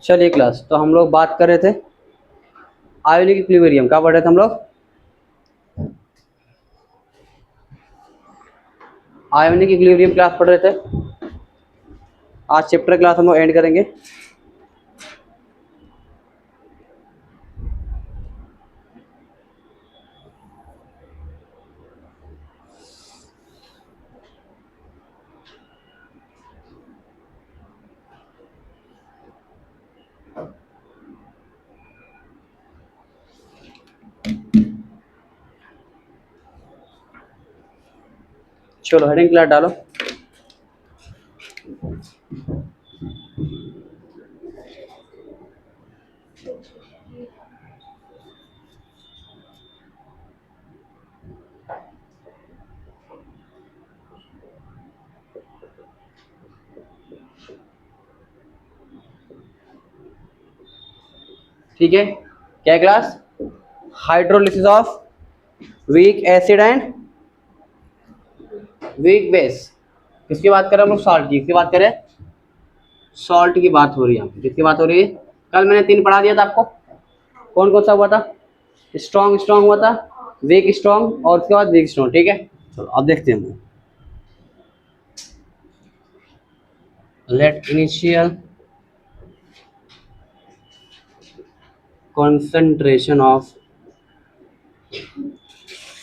चलिए क्लास, तो हम लोग बात कर रहे थे आयोनिक इक्विलिब्रियम। क्या पढ़ रहे थे हम लोग? आयोनिक इक्विलिब्रियम क्लास पढ़ रहे थे। आज चैप्टर क्लास हम लोग एंड करेंगे। चलो हेडिंग क्लास डालो। ठीक है, क्या class? Hydrolysis of weak acid and weak base. किसकी बात करें हम लोग? सॉल्ट की। किसकी बात करें? सॉल्ट की बात हो रही है। किसकी बात हो रही है? कल मैंने 3 पढ़ा दिया था आपको। कौन कौन सा हुआ था? स्ट्रॉन्ग स्ट्रॉन्ग हुआ था, वीक स्ट्रॉन्ग और उसके बाद वीक स्ट्रॉन्ग। ठीक है, चलो अब देखते हैं। Let initial concentration of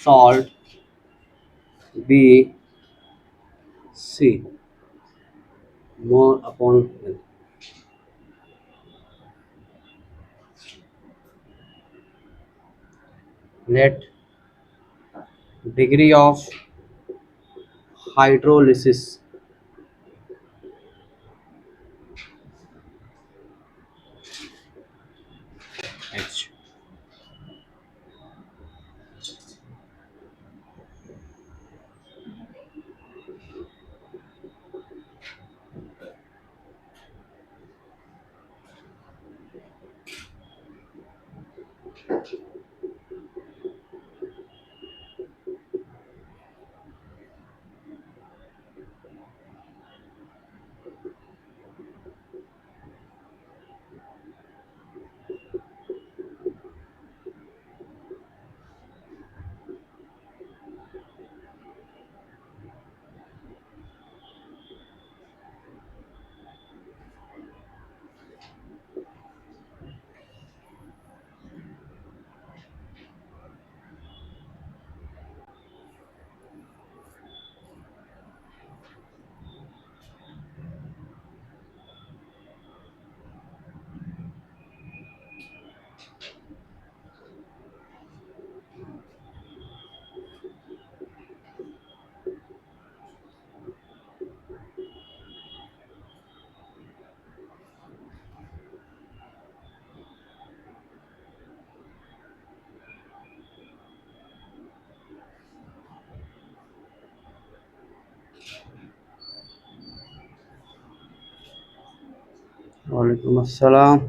salt be C more upon L. Let degree of hydrolysis H. वालेकुम अस्सलाम।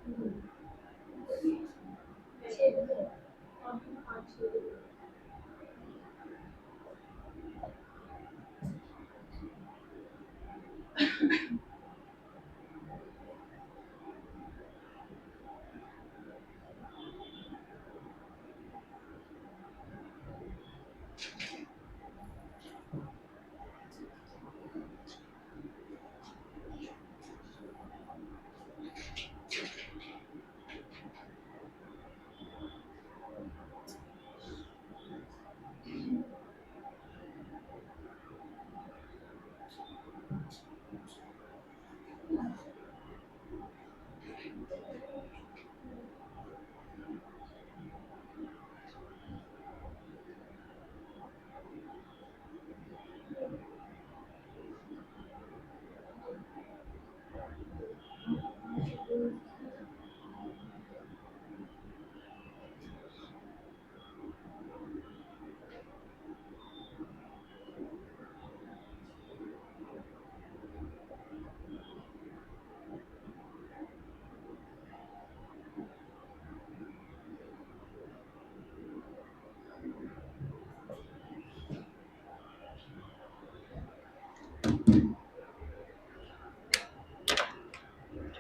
ठीक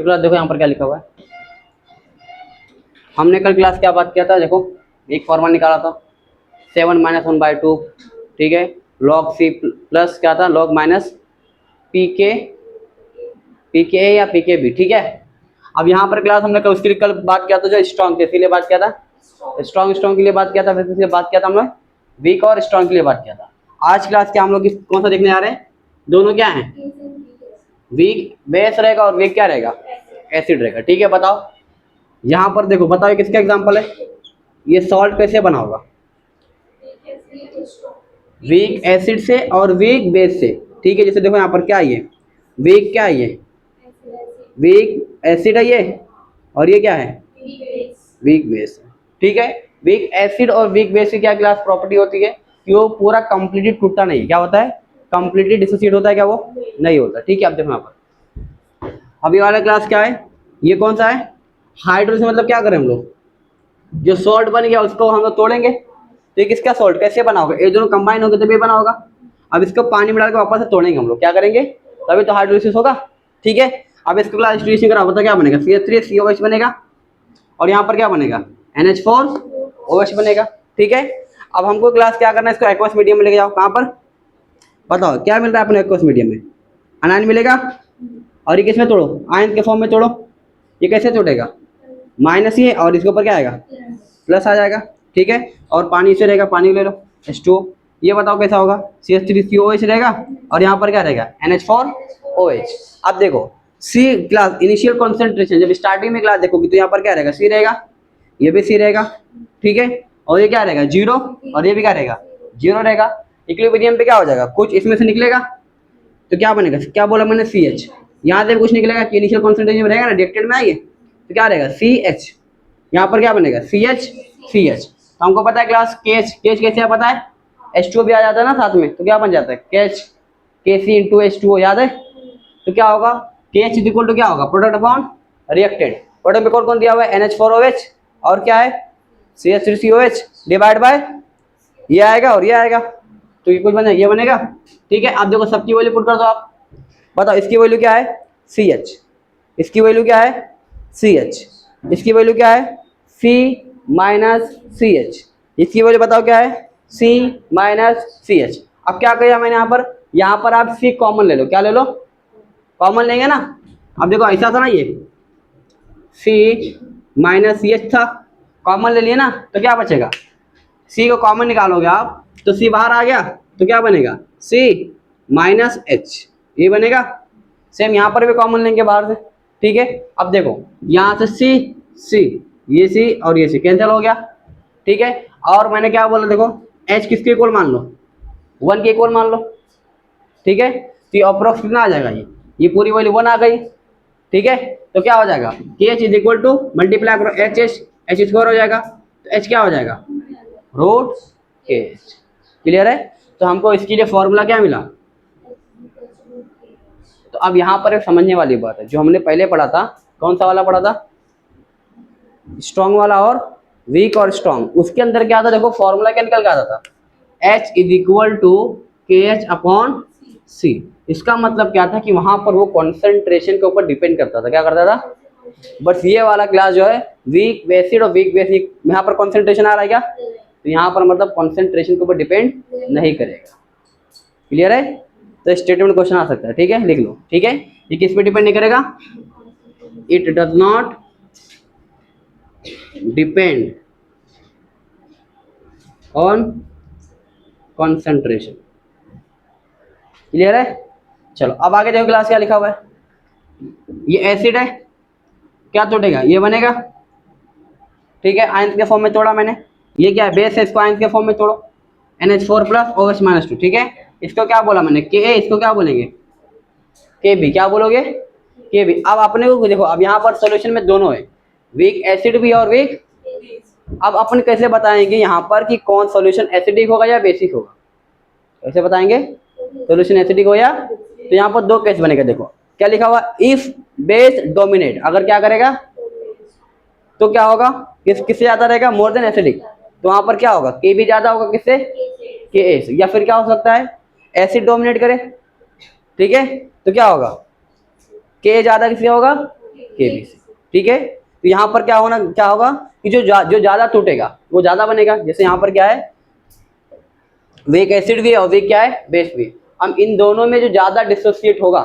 है, देखो यहाँ पर क्या लिखा हुआ है। हमने कल क्लास क्या बात किया था, देखो एक फॉर्मूला निकाला था 7-1/2, ठीक है, लॉग सी प्लस क्या था, लॉग माइनस पी के ए या पी के बी, ठीक है। अब यहाँ पर क्लास हमने उसके लिए कल बात किया था जो स्ट्रॉन्ग थे, इसीलिए बात किया था स्ट्रॉन्ग के लिए बात किया था, फिर इसलिए बात किया था हम लोग वीक और स्ट्रॉन्ग के लिए बात किया था। आज क्लास के हम लोग कौन सा देखने आ रहे हैं, दोनों क्या हैं, वीक बेस रहेगा और वीक क्या रहेगा, एसिड रहेगा, ठीक है। बताओ यहाँ पर देखो, बताओ ये किसका एग्जाम्पल है, ये सॉल्ट कैसे बना होगा, वीक एसिड से और वीक बेस से, ठीक है। जैसे देखो यहाँ पर क्या है, ये वीक क्या है, ये वीक एसिड है ये, और ये क्या है, वीक बेस, ठीक है। वीक एसिड और वीक बेस की क्या क्लास प्रॉपर्टी होती है कि वो पूरा कंप्लीटली टूटता नहीं, क्या होता है, कंप्लीटली डिसोसिएट होता है, क्या वो नहीं होता, ठीक है। अब देखो यहाँ पर अभी वाला क्लास क्या है, ये कौन सा है, हाइड्रोजन, मतलब क्या करें हम लोग, जो सॉल्ट बन गया उसको हम लोग तोड़ेंगे, तो ये किसका सॉल्ट कैसे बना होगा, ये दोनों कंबाइन होकर तभी बना होगा। अब इसको पानी में डाल के वापस से तोड़ेंगे हम लोग, क्या करेंगे, तभी तो हाइड्रोलिसिस होगा, ठीक है। अब इसको क्लास डिस्ट्रीब्यूशन करा तो क्या बनेगा, CH3COH बनेगा, और यहाँ पर क्या बनेगा, NH4OH बनेगा, ठीक है। अब हमको क्लास क्या करना है, इसको एक्वस मीडियम में लेके जाओ, कहाँ पर बताओ, क्या मिल रहा है अपने एक्वस मीडियम में, अनायन मिलेगा, और ये किसमें तोड़ो, आयन के फॉर्म में तोड़ो, ये कैसे तोड़ेगा, माइनस ही है, और इसके ऊपर क्या आएगा, प्लस आ जाएगा, ठीक है। और पानी से रहेगा, पानी ले लो H2O, ये बताओ कैसा होगा, CH3COH रहेगा, और यहाँ पर क्या रहेगा, NH4OH। अब देखो C क्लास इनिशियल कॉन्सेंट्रेशन, जब स्टार्टिंग में क्लास देखोगे तो यहाँ पर क्या रहेगा, C रहेगा, ये भी C रहेगा, ठीक है, और ये क्या रहेगा 0, और ये भी क्या रहेगा 0 रहेगा। इक्विलिब्रियम पे क्या हो जाएगा, कुछ इसमें से निकलेगा, तो क्या बनेगा, क्या बोला मैंने, CH, यहाँ से कुछ निकलेगा कि इनिशियल कॉन्सेंट्रेशन में रहेगा ना, रिएक्टेंट में आइए, तो क्या रहेगा CH, यहाँ पर क्या बनेगा CH। तो हमको पता है क्लास KH कैसे पता है, H2O भी आ जाता है ना साथ में, तो क्या बन जाता है KH, KC × H2O, याद है। तो क्या होगा, KH इक्वल टू क्या होगा, प्रोडक्ट अपॉन रिएक्टेंट, प्रोडक्ट में कौन कौन दिया हुआ है, NH4OH, और क्या है CH3COH डिवाइड बाय ये आएगा और ये आएगा, तो ये कुछ बनेगा, ये बनेगा, ठीक है। आप देखो सबकी वैल्यू पुट कर दो, आप बताओ इसकी वैल्यू क्या है CH, इसकी वैल्यू क्या है CH, इसकी वैल्यू क्या है C-CH, इसकी वैल्यू बताओ क्या है C-CH। अब क्या किया मैंने यहाँ पर आप C कॉमन ले लो, क्या ले लो, कॉमन लेंगे ना। अब देखो ऐसा था ना, ये C-CH था, कॉमन ले लिए ना, तो क्या बचेगा, C को कॉमन निकालोगे आप तो C बाहर आ गया, तो क्या बनेगा C-H, ये बनेगा। सेम यहाँ पर भी कॉमन लेंगे बाहर से, ठीक है। अब देखो यहाँ से C, ये C और ये C कैंसिल हो गया, ठीक है। और मैंने क्या बोला, देखो H किसके इक्वल मान लो, 1 के इक्वल मान लो, ठीक है। तो ये अप्रोक्स कितना आ जाएगा, ये पूरी वैल्यू 1 आ गई, ठीक है। तो क्या हो जाएगा, KH is equal to multiply करो H स्क्वायर हो जाएगा, तो H क्या हो जाएगा √KH, क्लियर है। तो हमको इसके लिए फॉर्मूला क्या मिला, तो अब यहाँ पर एक समझने वाली बात है, जो हमने पहले पढ़ा था, कौन सा वाला पढ़ा था, स्ट्रॉन्ग वाला और वीक और स्ट्रॉन्ग, उसके अंदर क्या था देखो, फॉर्मूला क्या निकल के आता था, H इज इक्वल टू के एच अपॉन सी। इसका मतलब क्या था कि वहां पर वो कॉन्सेंट्रेशन के ऊपर डिपेंड करता था, क्या करता था। बट ये वाला क्लास जो है वीक एसिड और वीक बेसिक, यहाँ पर कॉन्सेंट्रेशन आ रहा है क्या, तो यहाँ पर मतलब कॉन्सेंट्रेशन के ऊपर डिपेंड नहीं करेगा। क्लियर है, तो स्टेटमेंट क्वेश्चन आ सकता है, ठीक है लिख लो, ठीक है। ये किस पे डिपेंड नहीं करेगा, it does not depend on concentration. Clear है, चलो अब आगे देखो क्लास क्या लिखा हुआ है। ये एसिड है, क्या तोड़ेगा, ये बनेगा, ठीक है, आयंस के फॉर्म में तोड़ा मैंने। ये क्या है, बेस है, इसको आयंस के फॉर्म में तोड़ो, NH4 प्लस OH माइनस 2, ठीक है। इसको क्या बोला मैंने, के ए, इसको क्या बोलेंगे, के बी, क्या बोलोगे, के बी। अब अपने को देखो, अब यहाँ पर सॉल्यूशन में दोनों है, वीक एसिड भी और वीक। अब अपन कैसे बताएंगे यहाँ पर कि कौन सॉल्यूशन एसिडिक होगा या बेसिक होगा, कैसे बताएंगे सॉल्यूशन एसिडिक हो या। तो यहाँ पर दो केस बनेगा, देखो क्या लिखा हुआ, इफ बेस डोमिनेट, अगर क्या करेगा तो क्या होगा, किससे ज्यादा रहेगा, मोर देन एसिडिक, तो वहां पर क्या होगा, के भी ज्यादा होगा किससे, के ए से। या फिर क्या हो सकता है, एसिड डोमिनेट करे, ठीक है, तो क्या होगा, के ज्यादा किससे होगा, के बी से, ठीक है। तो यहाँ पर क्या होना, क्या होगा कि जो ज्यादा टूटेगा वो ज्यादा बनेगा। जैसे यहाँ पर क्या है, वीक एसिड भी है और वीक क्या है, बेस भी। हम इन दोनों में जो ज्यादा डिसोसिएट होगा,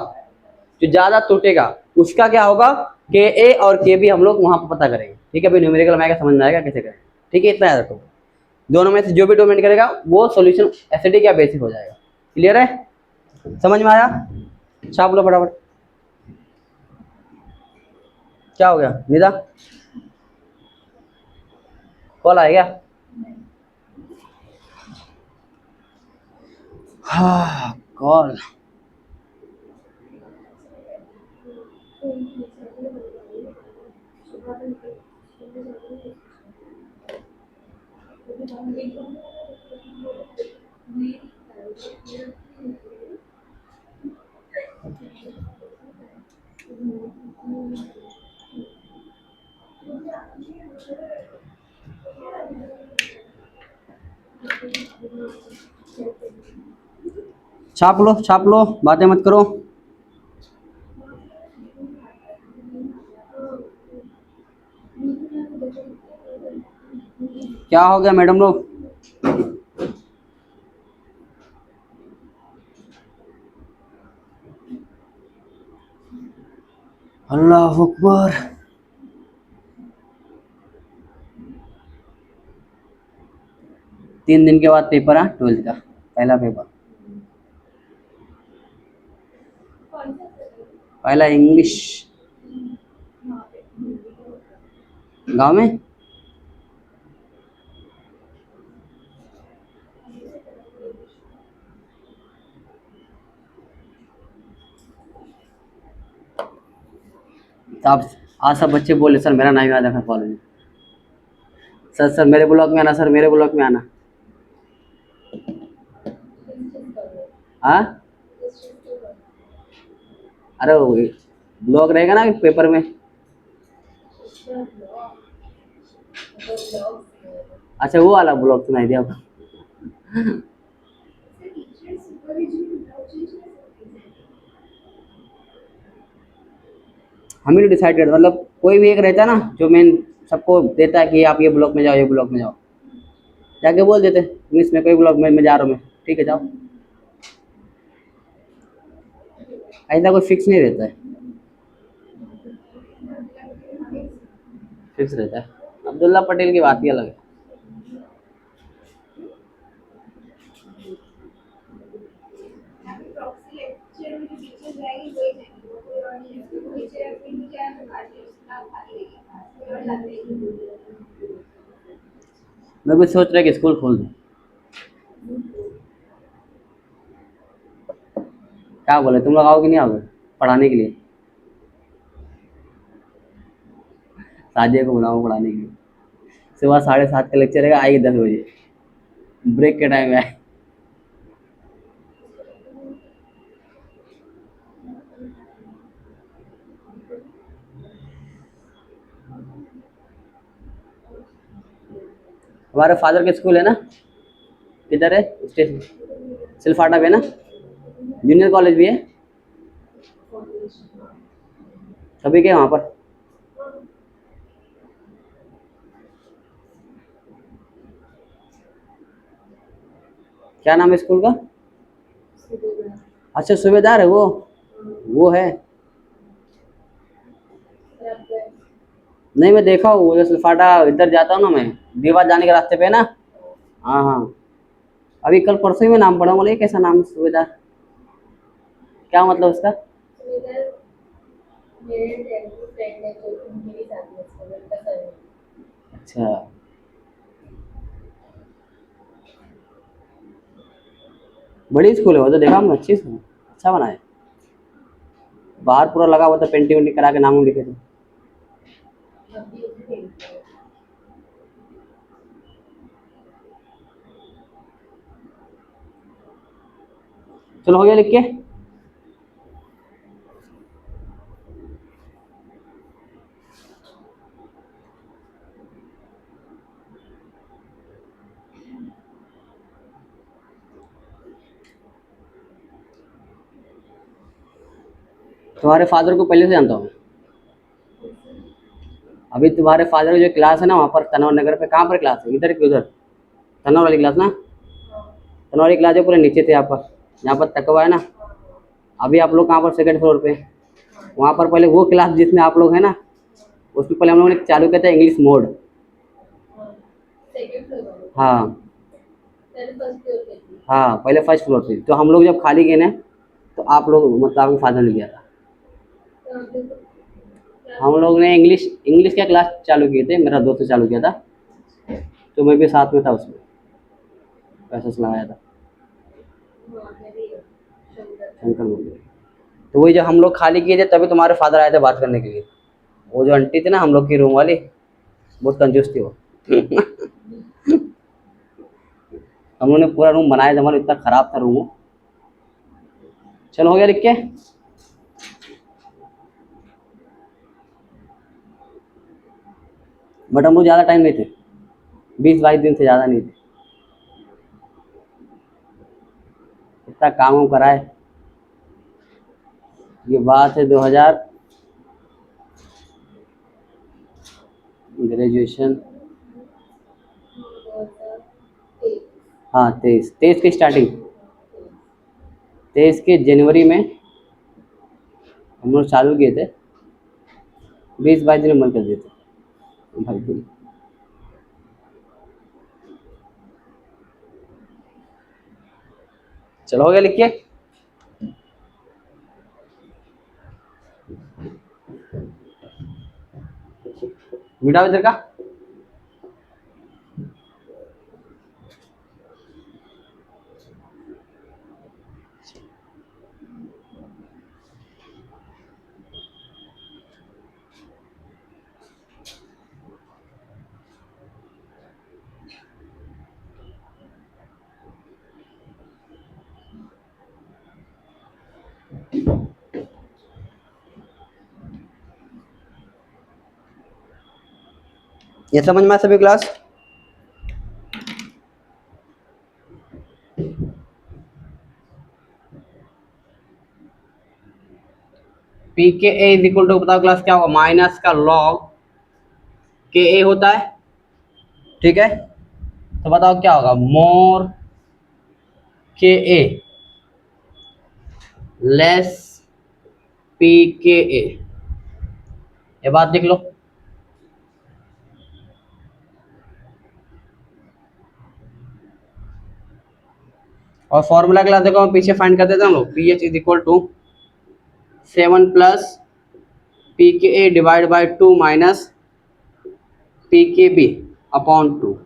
जो ज्यादा टूटेगा, उसका क्या होगा, के ए और के बी हम लोग वहां पर पता करेंगे, ठीक है। अभी न्यूमेरिकल में आएगा, समझ में आएगा कैसे करें, ठीक है। इतना याद रखो, दोनों में से जो भी डोमिनेट करेगा वो सॉल्यूशन एसिडिक या बेसिक हो जाएगा। क्लियर है, समझ में आया, छाप लो फटाफट। क्या हो गया निदा, कॉल आएगा, हाँ कॉल। छाप लो, बातें मत करो। क्या हो गया मैडम लोग, अल्लाह अकबर। 3 दिन के बाद पेपर है 12th का, पहला पेपर, पहला इंग्लिश, गांव में। आप आज सब बच्चे बोले सर मेरा नाम याद रखा कॉलेज में, सर मेरे ब्लॉक में आना, सर मेरे ब्लॉक में आना। हाँ, अरे वो ब्लॉक रहेगा ना पेपर में। अच्छा वो वाला ब्लॉक सुनाई दिया आपको। हम ही डिसाइड करते, मतलब कोई भी एक रहता है ना जो मेन सबको देता है कि आप ये ब्लॉक में जाओ, ये ब्लॉक में जाओ, जाके बोल देते इंग्लिश में कोई ब्लॉक में मैं जा रहा हूँ, मैं ठीक है जाओ। ऐसा कोई फिक्स नहीं रहता है, फिक्स रहता है। अब्दुल्ला पटेल की बात ही अलग है। मैं भी सोच रहा कि स्कूल खोल दूँ, क्या बोले तुम लोग आओगे नहीं आओगे पढ़ाने के लिए, साजिया को बुलाऊँ पढ़ाने के लिए। सुबह 7:30 का लेक्चर रहेगा, आएगी 10 बजे, ब्रेक के टाइम में आए। हमारे फादर का स्कूल है ना, किधर है स्टेशन, सिलफाटा पे ना, जूनियर कॉलेज भी है, सभी के वहाँ पर। क्या नाम है स्कूल का? अच्छा सूबेदार है वो है। नहीं मैं देखा हूँ, वो जो सिलफाटा इधर जाता हूँ ना मैं, दीवार जाने के रास्ते पे ना। हाँ हाँ, अभी कल परसों ही में नाम पढ़ा, बोले कैसा नाम है सूबेदार, क्या मतलब उसका? अच्छा, बड़ी स्कूल है वो तो, देखा हमने, अच्छी स्कूल, अच्छा बना है। बाहर पूरा लगा हुआ था, पेंटिंग वेंटिंग करा के नाम लिखे थे। चलो हो गया लिख के। तुम्हारे फादर को पहले से जानता हूँ मैं। अभी तुम्हारे फादर की जो क्लास है ना वहाँ पर तनवर नगर पे, कहाँ पर क्लास है, इधर की उधर, तनवर वाली क्लास ना, तनवर वाली क्लास है, पूरे नीचे थे यहाँ पर, यहाँ पर तकवा है ना। अभी आप लोग कहाँ पर, सेकंड फ्लोर पे। वहाँ पर पहले वो क्लास जिसमें आप लोग है ना, उसमें पहले हम लोगों ने चालू किया था इंग्लिश मोड। हाँ हाँ, पहले फर्स्ट फ्लोर पे, तो हम लोग जब खाली गए ना, तो आप लोग मतलब आपके फादर ने किया था। हम लोग ने इंग्लिश इंग्लिश का क्लास चालू किए थे, मेरा दोस्त ने चालू किया था, तो मैं भी साथ में था उसमें, पैसा से लगाया था, शंकर मंदिर। तो वही जब हम लोग खाली किए थे तभी तुम्हारे फादर आए थे बात करने के लिए। वो जो आंटी थी ना हम लोग की रूम वाली, बहुत कंजूस थी वो। हम लोगों ने पूरा रूम बनाया था, हमारा इतना खराब था रूम वो। चलो हो गया लिख के। बट हम लोग ज़्यादा टाइम नहीं थे, 20-22 दिन से ज़्यादा नहीं थे, इतना काम वाम कराए। ये बात है 2000 ग्रेजुएशन, हाँ 23 की स्टार्टिंग, 23 के जनवरी में हम लोग चालू किए थे, 20-22 दिन में बंद कर दिए थे भाई। चलो हो गया लिख के। मिटा इधर का। ये समझ में आया सभी class? P k A is equal to, बताओ क्लास क्या होगा, माइनस का लॉग के ए होता है, ठीक है। तो बताओ क्या होगा, मोर के ए लेस पी के ए, ये बात देख लो। और फॉर्मूला क्लास देखो, हम पीछे फाइंड कर देते हैं हम लोग, p h is equal to 7 + p k a divide by 2 minus p k b upon 2।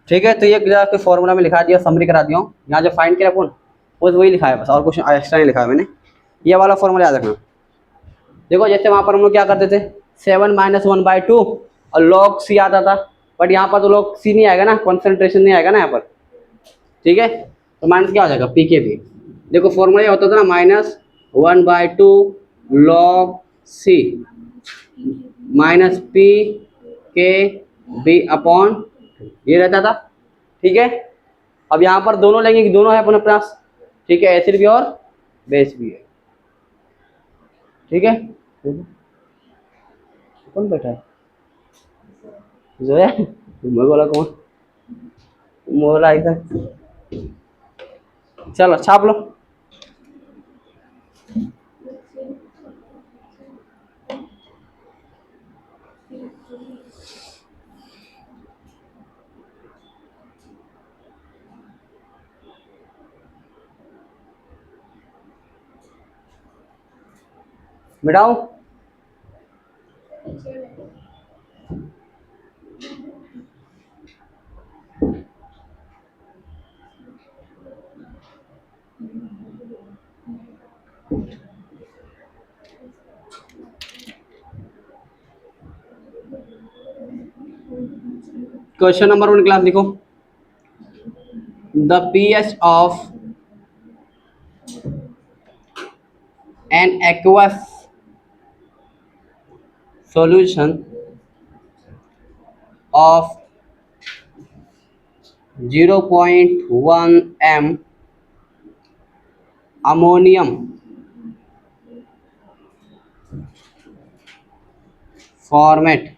ठीक है, तो ये आपके फॉर्मूला में लिखा दिया, समरी करा दिया हूँ। यहाँ जो फाइंड किया अपन वो वही लिखा है बस, और कुछ एक्स्ट्रा नहीं लिखा है मैंने। ये वाला फॉर्मूला याद रखना। देखो जैसे वहाँ पर हम लोग क्या करते थे, 7-1/2 और log c आता था, बट यहाँ पर तो log c नहीं आएगा ना, कॉन्सेंट्रेशन नहीं आएगा ना यहाँ पर। ठीक है, तो माइनस क्या हो जाएगा, पी के बी। देखो फॉर्मूला ये होता था ना, -1/2 log c minus p k b upon ये रहता था। ठीक है, अब यहाँ पर दोनों लेंगे कि दोनों है अपने पास। ठीक है, एसिड भी और बेस भी है। ठीक है, कौन बैठा है, जो है मैं बोला कौन बोला ऐसा। चलो छाप लो। मिटाऊं? क्वेश्चन नंबर 1 क्लास लिखो। The pH of an aqueous solution of 0.1 m ammonium format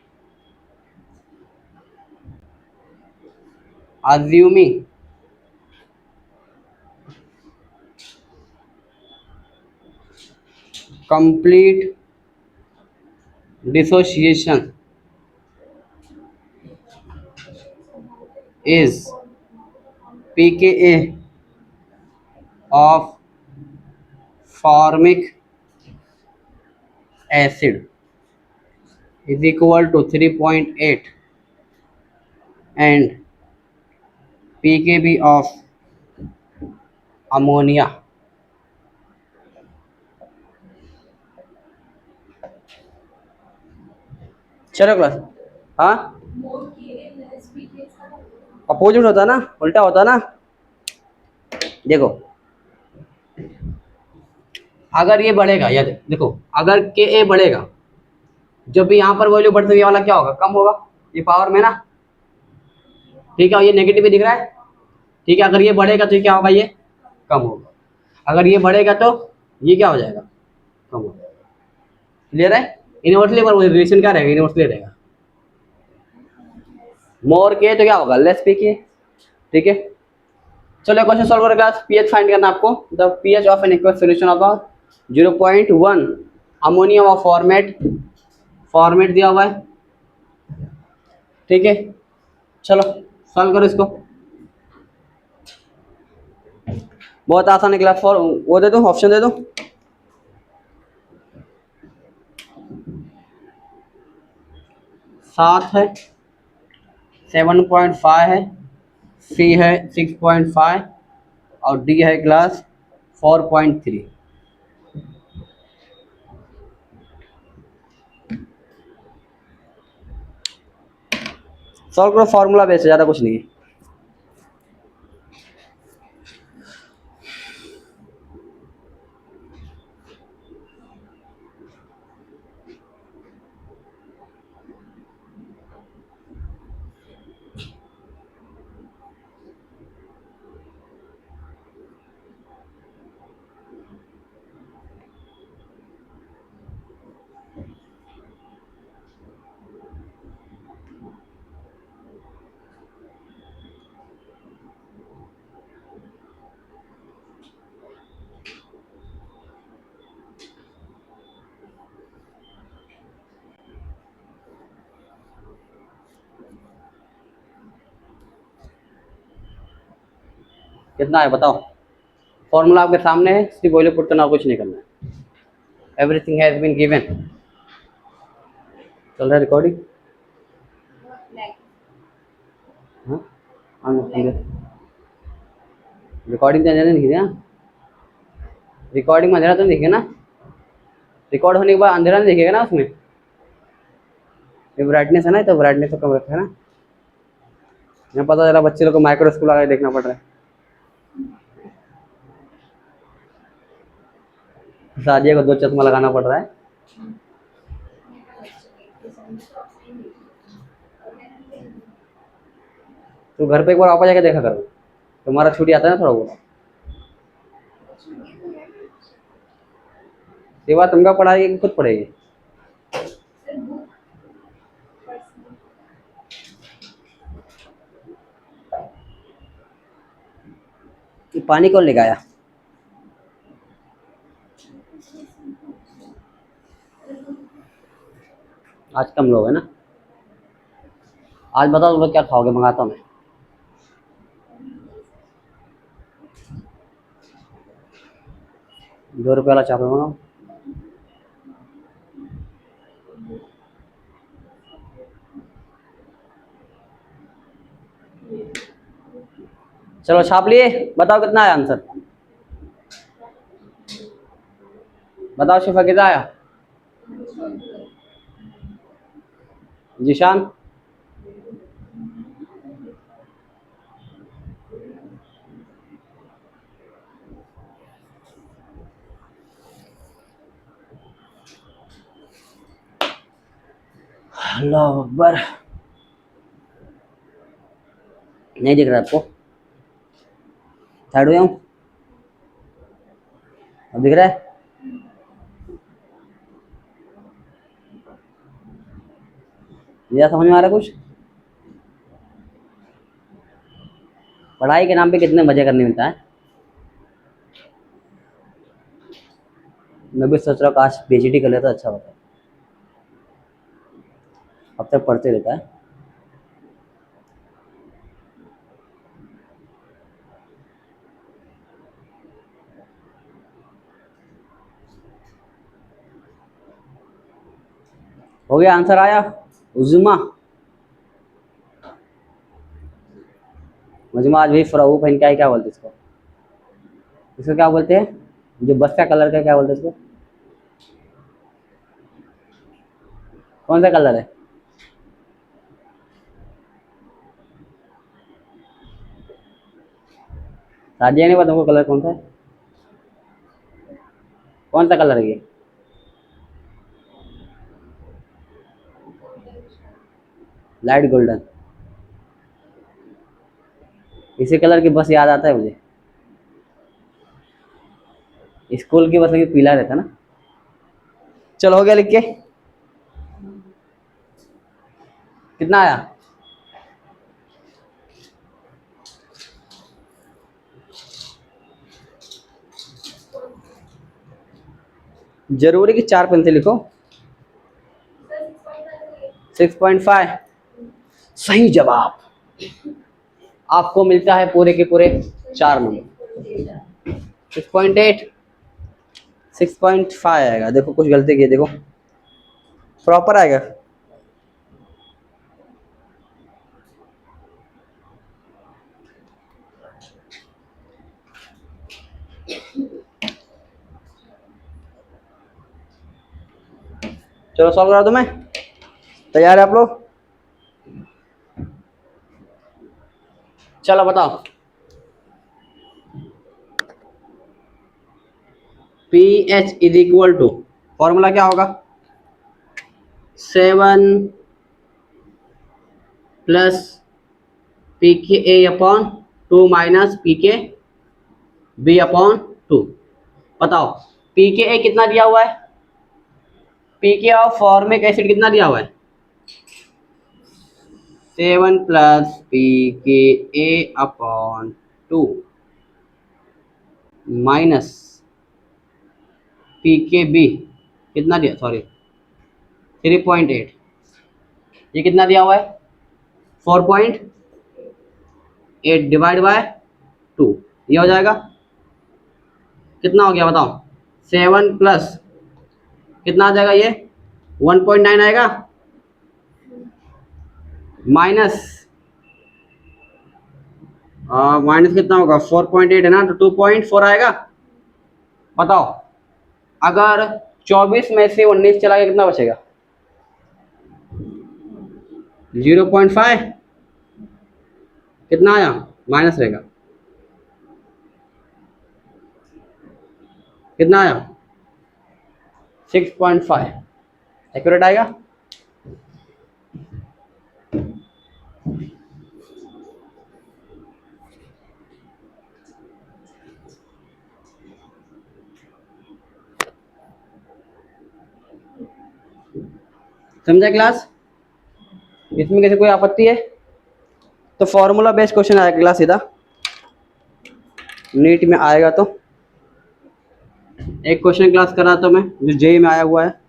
assuming complete dissociation is pKa of formic acid is equal to 3.8 and pKb of ammonia। चलो क्लास, हाँ अपोजिट होता है ना, उल्टा होता है ना। देखो अगर ये बढ़ेगा, या देखो अगर के ए बढ़ेगा, जब भी यहाँ पर वैल्यू बढ़ती है, ये वाला क्या होगा, कम होगा, ये पावर में ना। ठीक है, ये नेगेटिव भी दिख रहा है। ठीक है, अगर ये बढ़ेगा तो ये क्या होगा, ये कम होगा। अगर ये बढ़ेगा तो ये क्या हो जाएगा, कम हो जाएगा। क्लियर है? इनवर्सली पर रिलेशन क्या रहेगा, इनवर्सली रहेगा। मोर के तो क्या होगा, लेस पी के। ठीक है, चलो क्वेश्चन सॉल्व करें क्लास। पीएच फाइंड करना आपको। The pH of an aqueous solution of 0.1 ammonium of format दिया हुआ है। ठीक है, चलो सॉल्व करो इसको। बहुत आसान है क्लास। फॉर वो दे दो, ऑप्शन दे दो। 7 है, 7.5 है, सी है 6.5 और डी है क्लास 4.3। सॉल्व करो, फॉर्मूला बेस है, ज़्यादा कुछ नहीं है। कितना है बताओ। फॉर्मूला आपके सामने है, सिर्फ वैल्यू पुट करना, कुछ नहीं करना है। Everything has been given. चल रहा है रिकॉर्डिंग? हाँ रिकॉर्डिंग तो अंधेरा नहीं दिखी ना, रिकॉर्डिंग में अंधेरा तो नहीं दिखेगा ना, रिकॉर्ड होने के बाद अंधेरा नहीं दिखेगा ना उसमें। ये ब्राइटनेस है ना, तो ब्राइटनेस तो कम रखा है ना। यहाँ पता चला बच्चे लोग को माइक्रो स्कूल आगे देखना पड़ रहा है। सादिया को 2 चश्मा लगाना पड़ रहा है। तो घर पे एक बार वापस जाके देखा करो, तुम्हारा छुट्टी आता है ना थोड़ा बहुत। ये बात तुमका पढ़ाई कि खुद पढ़ेगी? कि पानी कौन लेके आया? आज कम लोग है ना। आज बताओ तुम लोग क्या खाओगे, मंगाता हूँ मैं। ₹2 वाला चावल मंगाओ। चलो छाप लिए, बताओ कितना आया आंसर, बताओ शिफा कितना आया? जीशान अल्लाह अकबर, नहीं दिख रहा आपको? साइड हो जाऊं? अब दिख रहा है? या समझ में आ रहा है कुछ? पढ़ाई के नाम पे कितने मजे करने मिलता है। मैं भी सोच रहा हूँ काश पीएचडी कर लेता अच्छा होता। अब तक पढ़ते रहता है। हो गया, आंसर आया। उजुमा, मुझमा आज भी फ्राऊ पहन के आई, क्या बोलते इसको? इसको क्या बोलते हैं, जो बस का कलर का, क्या बोलते हैं इसको? कौन सा कलर है? सादिया ने पता तुमको कलर कौन सा है? कौन सा कलर है ये? Light golden. इसी कलर की बस याद आता है मुझे, स्कूल की बस लेकिन पीला रहता ना। चलो हो गया लिख के, कितना आया? जरूरी कि 4 पेन से लिखो। 6.5 सही जवाब। आपको मिलता है पूरे के पूरे 4 नंबर। 6.8, 6.5 आएगा। देखो कुछ गलती की, देखो प्रॉपर आएगा। चलो सॉल्व करा दो, मैं तैयार है आप लोग? चलो बताओ, p h is equal to, formula क्या होगा? 7 plus p k a upon 2 minus p k b upon 2। बताओ पी के ए कितना दिया हुआ है, पी के ऑफ फॉर्मिक एसिड कितना दिया हुआ है? 7 plus p k a upon 2 minus p k B कितना दिया, सॉरी 3.8, ये कितना दिया हुआ है? 4.8 डिवाइड बाय 2, ये हो जाएगा। कितना हो गया बताओ? 7 प्लस कितना आ जाएगा ये? 1.9 आएगा, माइनस माइनस कितना होगा, 4.8 है ना, तो 2.4 आएगा। बताओ, अगर 24 में से 19 चला गया कितना बचेगा? 0.5। कितना आया, माइनस रहेगा, कितना आया? 6.5 एक्यूरेट आएगा। समझा क्लास? इसमें किसी कोई आपत्ति है? तो फॉर्मूला बेस्ड क्वेश्चन आएगा क्लास सीधा, नीट में आएगा। तो एक क्वेश्चन क्लास कराता हूं मैं जो जेई में आया हुआ है।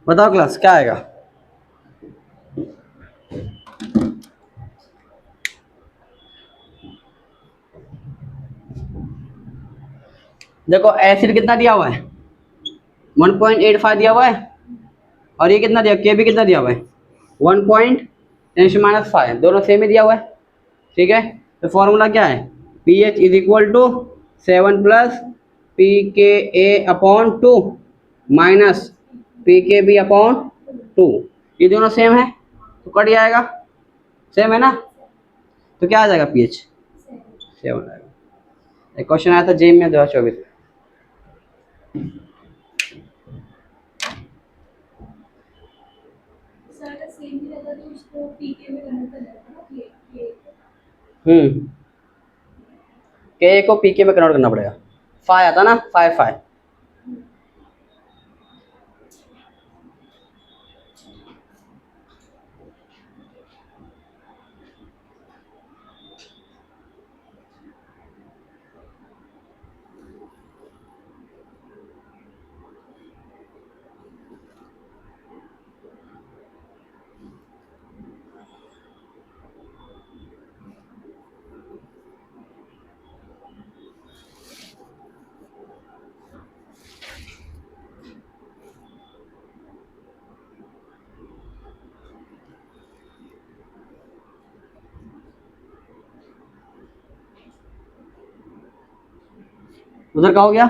बताओ क्लास क्या आएगा? देखो एसिड कितना दिया हुआ है, 1.85 दिया हुआ है, और ये कितना दिया, के भी कितना दिया हुआ है, 1.10⁻5, दोनों सेम ही दिया हुआ है। ठीक है, तो फॉर्मूला क्या है, p h is equal to 7 plus p k a upon 2 minus p k b upon 2। ये दोनों सेम है तो कट जाएगा, सेम है ना, तो क्या आ जाएगा, पी एच 7 आएगा। एक क्वेश्चन आया था जेम में 2024 में। के को पीके में कन्वर्ट करना पड़ेगा, फाइव आता ना, 5 उधर का हो गया।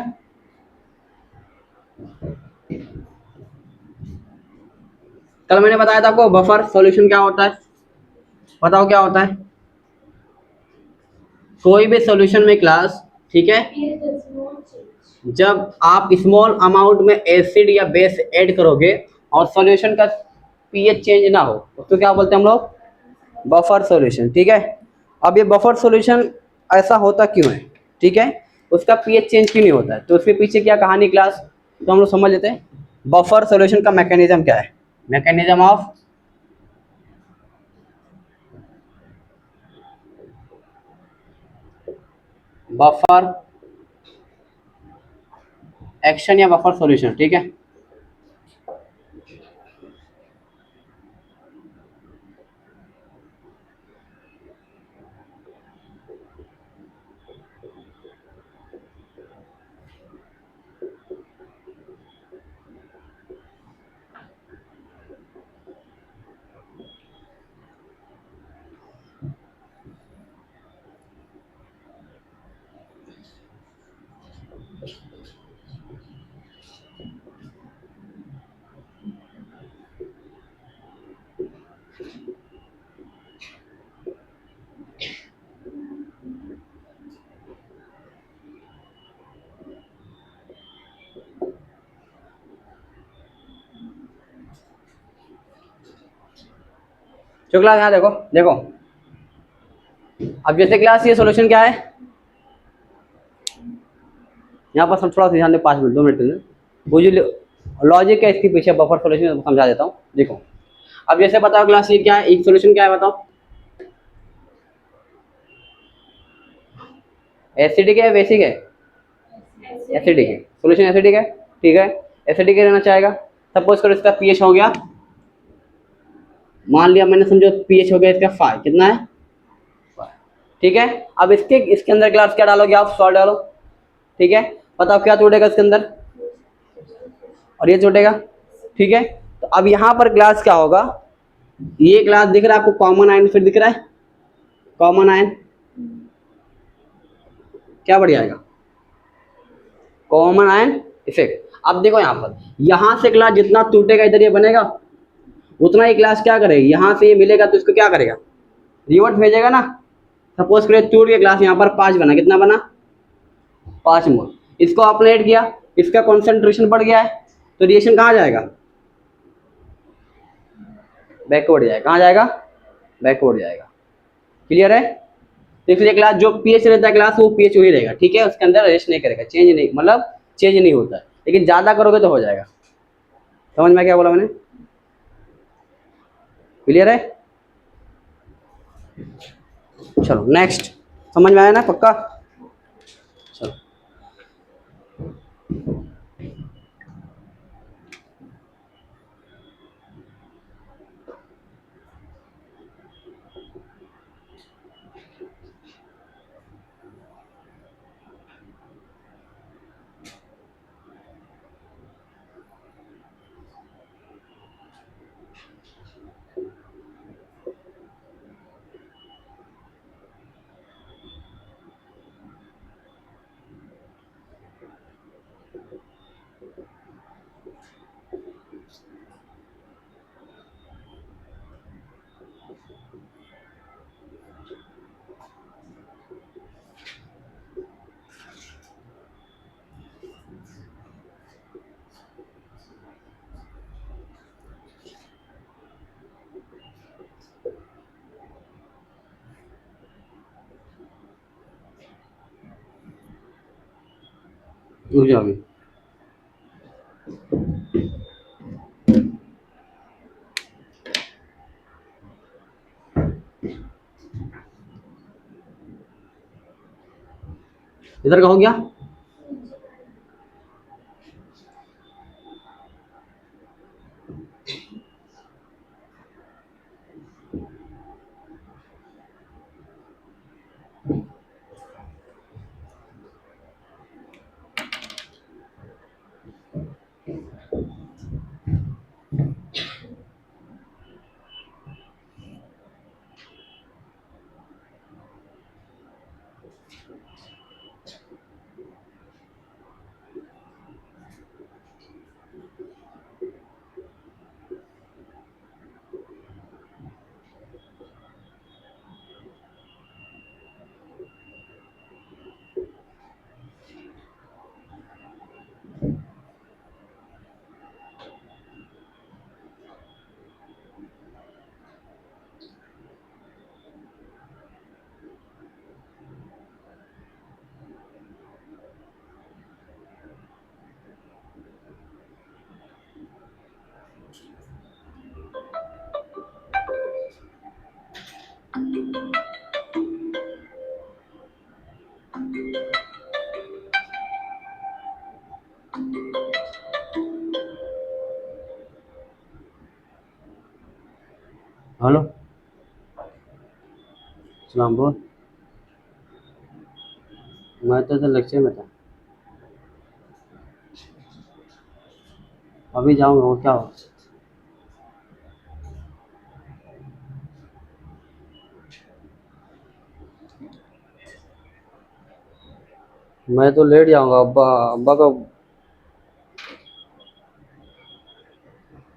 कल मैंने बताया था आपको बफर सॉल्यूशन क्या होता है, बताओ क्या होता है। कोई भी सॉल्यूशन में क्लास, ठीक है, जब आप स्मॉल अमाउंट में एसिड या बेस ऐड करोगे और सॉल्यूशन का पीएच चेंज ना हो, उसको क्या बोलते हैं हम लोग, बफर सॉल्यूशन। ठीक है, अब ये बफर सॉल्यूशन ऐसा होता क्यों है, ठीक है, उसका पीएच चेंज क्यों नहीं होता है, तो उसके पीछे क्या कहानी क्लास, तो हम लोग समझ लेते हैं। बफर सॉल्यूशन का मैकेनिज्म क्या है, मैकेनिज्म ऑफ बफर एक्शन या बफर सॉल्यूशन। ठीक है, जो क्लास यहाँ देखो देखो, अब जैसे क्लास ये सॉल्यूशन क्या है, यहाँ पर सब थोड़ा सा ध्यान दे, 5 मिनट 2 मिनट के लिए वो जो लॉजिक है इसके पीछे बफर सॉल्यूशन समझा देता हूँ। देखो अब जैसे बताओ क्लास ये क्या है, एक सॉल्यूशन क्या है बताओ, एसिडिक है बेसिक है, एसिडिक है, सॉल्यूशन एसिडिक है, ठीक है, एसिडिक रहना चाहेगा। सपोज करो इसका पीएच हो गया, मान लिया मैंने, समझो पीएच हो गया इसका 5, कितना है 5, ठीक है। अब इसके अंदर क्लास क्या डालोगे आप, सॉल्ट डालो, ठीक है। बताओ क्या टूटेगा इसके अंदर, और ये टूटेगा, ठीक है। तो अब यहाँ पर ग्लास क्या होगा, ये ग्लास दिख रहा है आपको, कॉमन आयन फिर दिख रहा है, कॉमन आयन क्या बढ़ जाएगा, कॉमन आयन इफेक्ट। अब देखो यहाँ पर, यहाँ से ग्लास जितना टूटेगा इधर ये बनेगा, उतना ही ग्लास क्या करेगा, यहाँ से ये मिलेगा तो इसको क्या करेगा, रिवर्ट भेजेगा ना। सपोज करिए टूट के ग्लास यहाँ पर 5 बना, कितना बना 5 मोल, इसको आपने ऐड किया, इसका कॉन्सेंट्रेशन बढ़ गया है, तो रिएक्शन कहाँ जाएगा, बैकवर्ड जाएगा, कहाँ जाएगा, बैकवर्ड जाएगा। क्लियर है। तो इसलिए क्लास जो पीएच रहता है क्लास वो पीएच वही रहेगा, ठीक है, उसके अंदर रेस्ट नहीं करेगा, चेंज नहीं, मतलब चेंज नहीं होता है, लेकिन ज़्यादा करोगे तो हो जाएगा। समझ में क्या बोला मैंने, क्लियर है। चलो नेक्स्ट, समझ में आया ना पक्का। चलो रुक जाओ अभी, इधर का हो गया। हेलो सलाम बोल, मैं तो लेक्चर में था, अभी जाऊँगा, वो क्या हो, मैं तो लेट जाऊँगा, अब्बा अब्बा को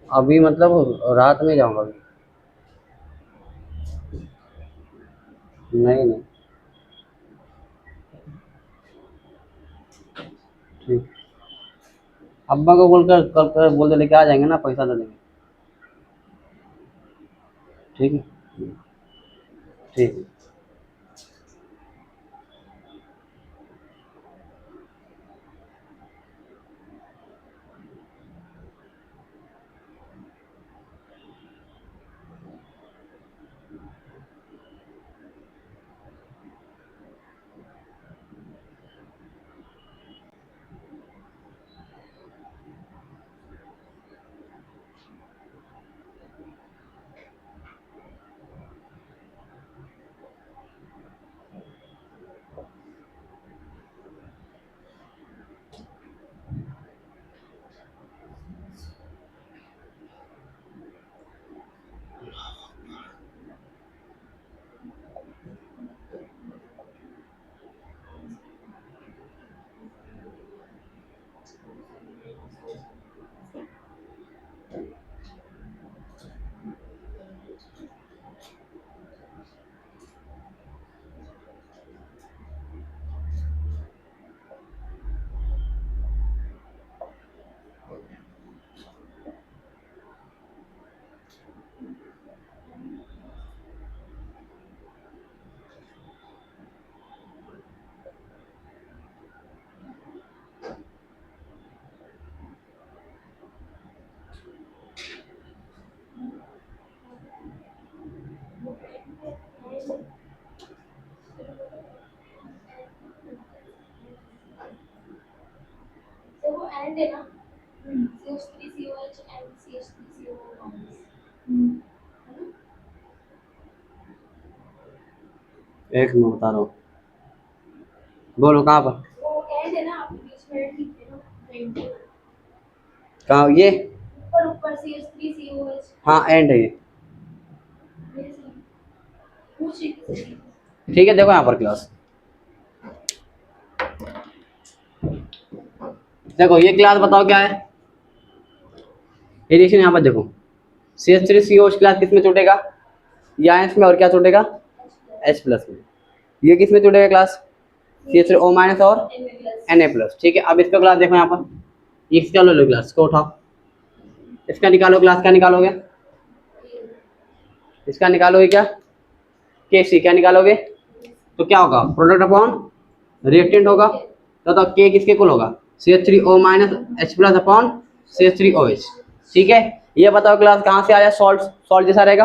अभी, मतलब रात में जाऊँगा अभी। नहीं नहीं, ठीक, अब्बा को बोलकर कल कर बोल दे, लेके आ जाएंगे ना, पैसा दे देंगे, ठीक है। ठीक है। तो वो एंड है ना, CH3COH and CH3CO है ना। एक मिनट बता रहा हूँ, बोलो कहाँ पर, वो एंड है ना, आपके बीच में एंड लिखे ना, एंड कहाँ ये? ऊपर ऊपर CH3COH। हाँ एंड है ये। मेरे से पूछ एक से। ठीक है, देखो यहाँ पर क्लास, देखो ये क्लास बताओ क्या है। एडिशन यहाँ पर देखो, CH3COH क्लास किस में छूटेगा? या इसमें, और क्या छूटेगा? H प्लस में। ये किस में छूटेगा क्लास? CH3O माइनस और Na प्लस। ठीक है, अब इसका क्लास देखो यहाँ पर, इसका लो क्लास को उठाओ, इसका निकालो क्लास, क्या निकालोगे? इसका निकालोगे क्या? KC क्या निकालोगे? तो क्या होगा? प्रोडक्ट अपॉन रिएक्टेंट होगा। तो K किसके कुल होगा? CH3O minus H plus upon CH3OH। ठीक है, ये बताओ क्लास कहाँ से आया? सॉल्ट, सॉल्ट जैसा रहेगा।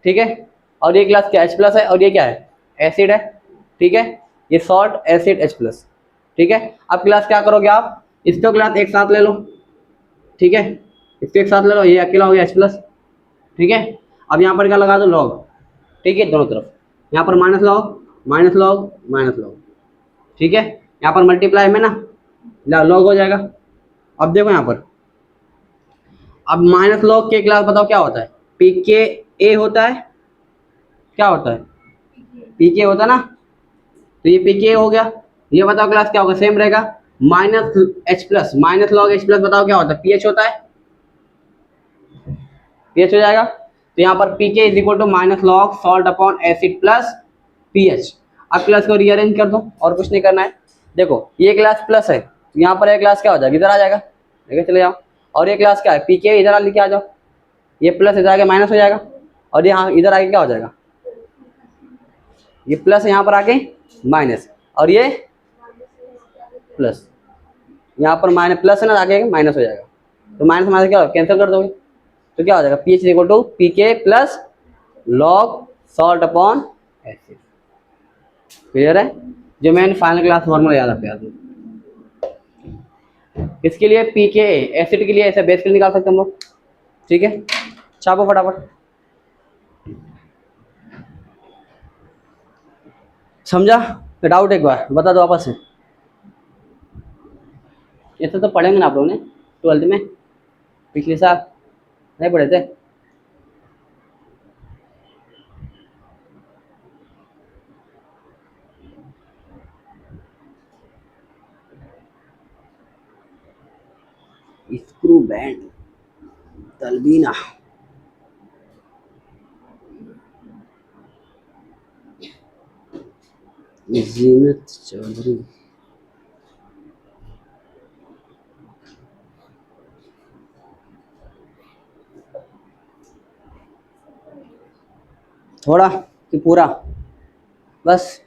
ठीक है, और ये क्लास क्या? H प्लस है, और ये क्या है? एसिड है। ठीक है, ये सॉल्ट एसिड H प्लस। ठीक है, अब क्लास क्या करोगे आप? इसको क्लास एक साथ ले लो। ठीक है, इसको एक साथ ले लो, ये अकेला हो गया H प्लस। ठीक है, अब यहाँ पर क्या लगा दो? लॉग। ठीक है, दोनों तरफ यहाँ पर minus log minus log minus log. ठीक है, यहाँ पर मल्टीप्लाई में ना लॉग हो जाएगा। अब देखो यहाँ पर, अब माइनस लॉग के क्लास बताओ क्या होता है? पी के ए होता है। क्या होता है? पी के होता है ना, तो ये पी के हो गया। ये बताओ क्लास क्या होगा? सेम रहेगा, minus H plus, minus log H plus बताओ क्या होता है? पीएच होता है, पीएच हो जाएगा। तो यहाँ पर p k is equal to minus log salt upon acid plus pH. अब क्लास को रीअरेंज कर दो, और कुछ नहीं करना है। देखो ये क्लास प्लस है, तो यहाँ पर एक क्लास क्या हो जाएगा? इधर आ जाएगा, लेके चले जाओ। और ये क्लास क्या है? पी के इधर लेके आ जाओ, ये प्लस इधर आके माइनस हो जाएगा, और यहाँ इधर आके क्या हो जाएगा? ये प्लस यहाँ पर आके माइनस, और ये प्लस, यहाँ पर माइनस प्लस है ना, आगे माइनस हो जाएगा। तो माइनस माइनस क्या होगा? कैंसिल कर दोगे, तो क्या हो जाएगा? P H equal to P K plus log salt upon acid. Clear है? जो मैंने फाइनल क्लास फॉर्मूला याद रखा है, इसके लिए पी के एसिड के लिए ऐसे बेस के लिए निकाल सकते हम लोग। ठीक है, छापो फटाफट। समझा? डाउट एक बार बता दो आपस में। ऐसे तो पढ़ेंगे ना आप लोगों ने 12th में, पिछले साल नहीं पढ़े थे? स्क्रू बैंड, तलबीना, जीनत चौधरी। थोड़ा कि पूरा? बस।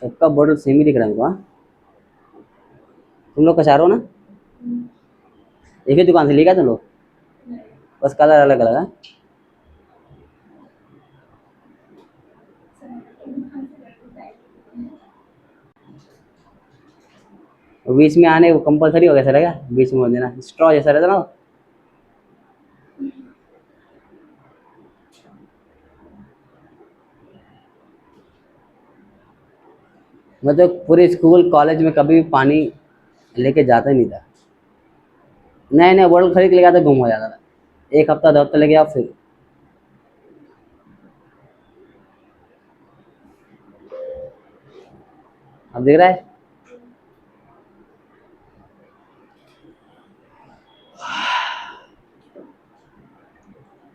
सबका बॉर्डर सेम ही दिख रहा है हमको, हाँ? तुम लोग का चारों ना एक ही दुकान से लिया तुम लोग? बस कलर अलग अलग है। और बीच में आने को कंपलसरी हो गया सर, क्या बीच में हो देना स्ट्रॉ जैसा रहता ना वो? मैं तो पूरे स्कूल कॉलेज में कभी भी पानी लेके जाता ही नहीं था। नए नए बोतल खरीद के लेके आता, गुम हो जाता था। एक हफ्ता 2 हफ्ता लेके आओ फिर। अब देख रहा है?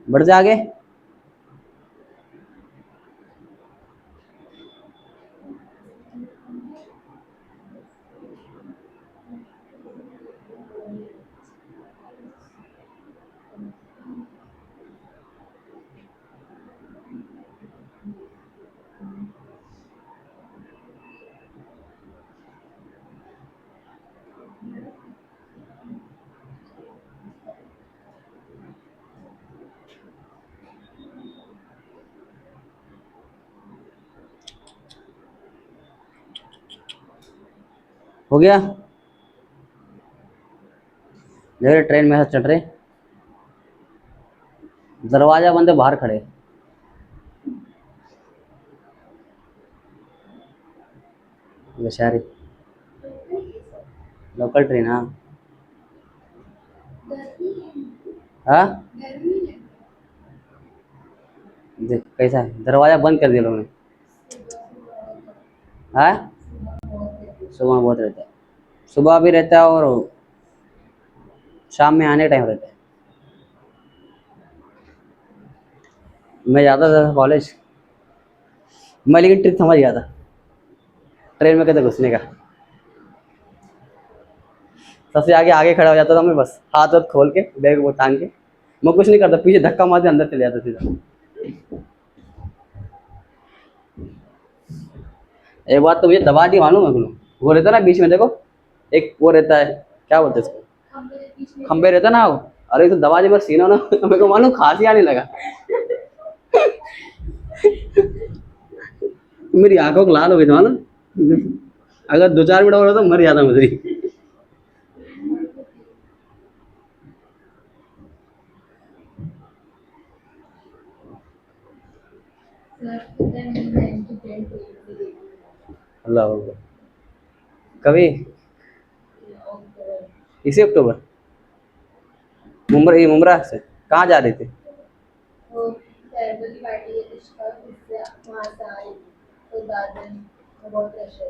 बढ़ जा आगे। हो गया? देख रहे ट्रेन में ऐसा चढ़ रहे, दरवाजा बंद है, बाहर खड़े। बेचारी। लोकल ट्रेन, हाँ। हाँ, देख कैसा है, दरवाजा बंद कर दिया लोगों ने। हाँ, सुबह बहुत रहता है। सुबह भी रहता है और शाम में आने टाइम रहता है। मैं जाता था कॉलेज, मैं लेकिन ट्रिक समझ गया था ट्रेन में कैसे घुसने का। सबसे आगे आगे खड़ा हो जाता था मैं, बस हाथ वाथ खोल के बैग वो टांग के। मैं कुछ नहीं करता, पीछे धक्का मार के अंदर चले जाता सीधा। एक बात तो मुझे दबा दी मालूम है तुम? वो रहता है ना बीच में, देखो एक वो रहता है, क्या बोलते हैं इसको, खंबे रहता ना वो। अरे तो दबा दी मेरा सीना ना मेरे को मालूम खांसी आने लगा। मेरी आंखों को लाल हो गई थी मालूम। अगर 2 4 मिनट और होता मर जाता मुझे। अल्लाह अकबर। कभी इसी अक्टूबर मुमरा से कहाँ जा रहे थे?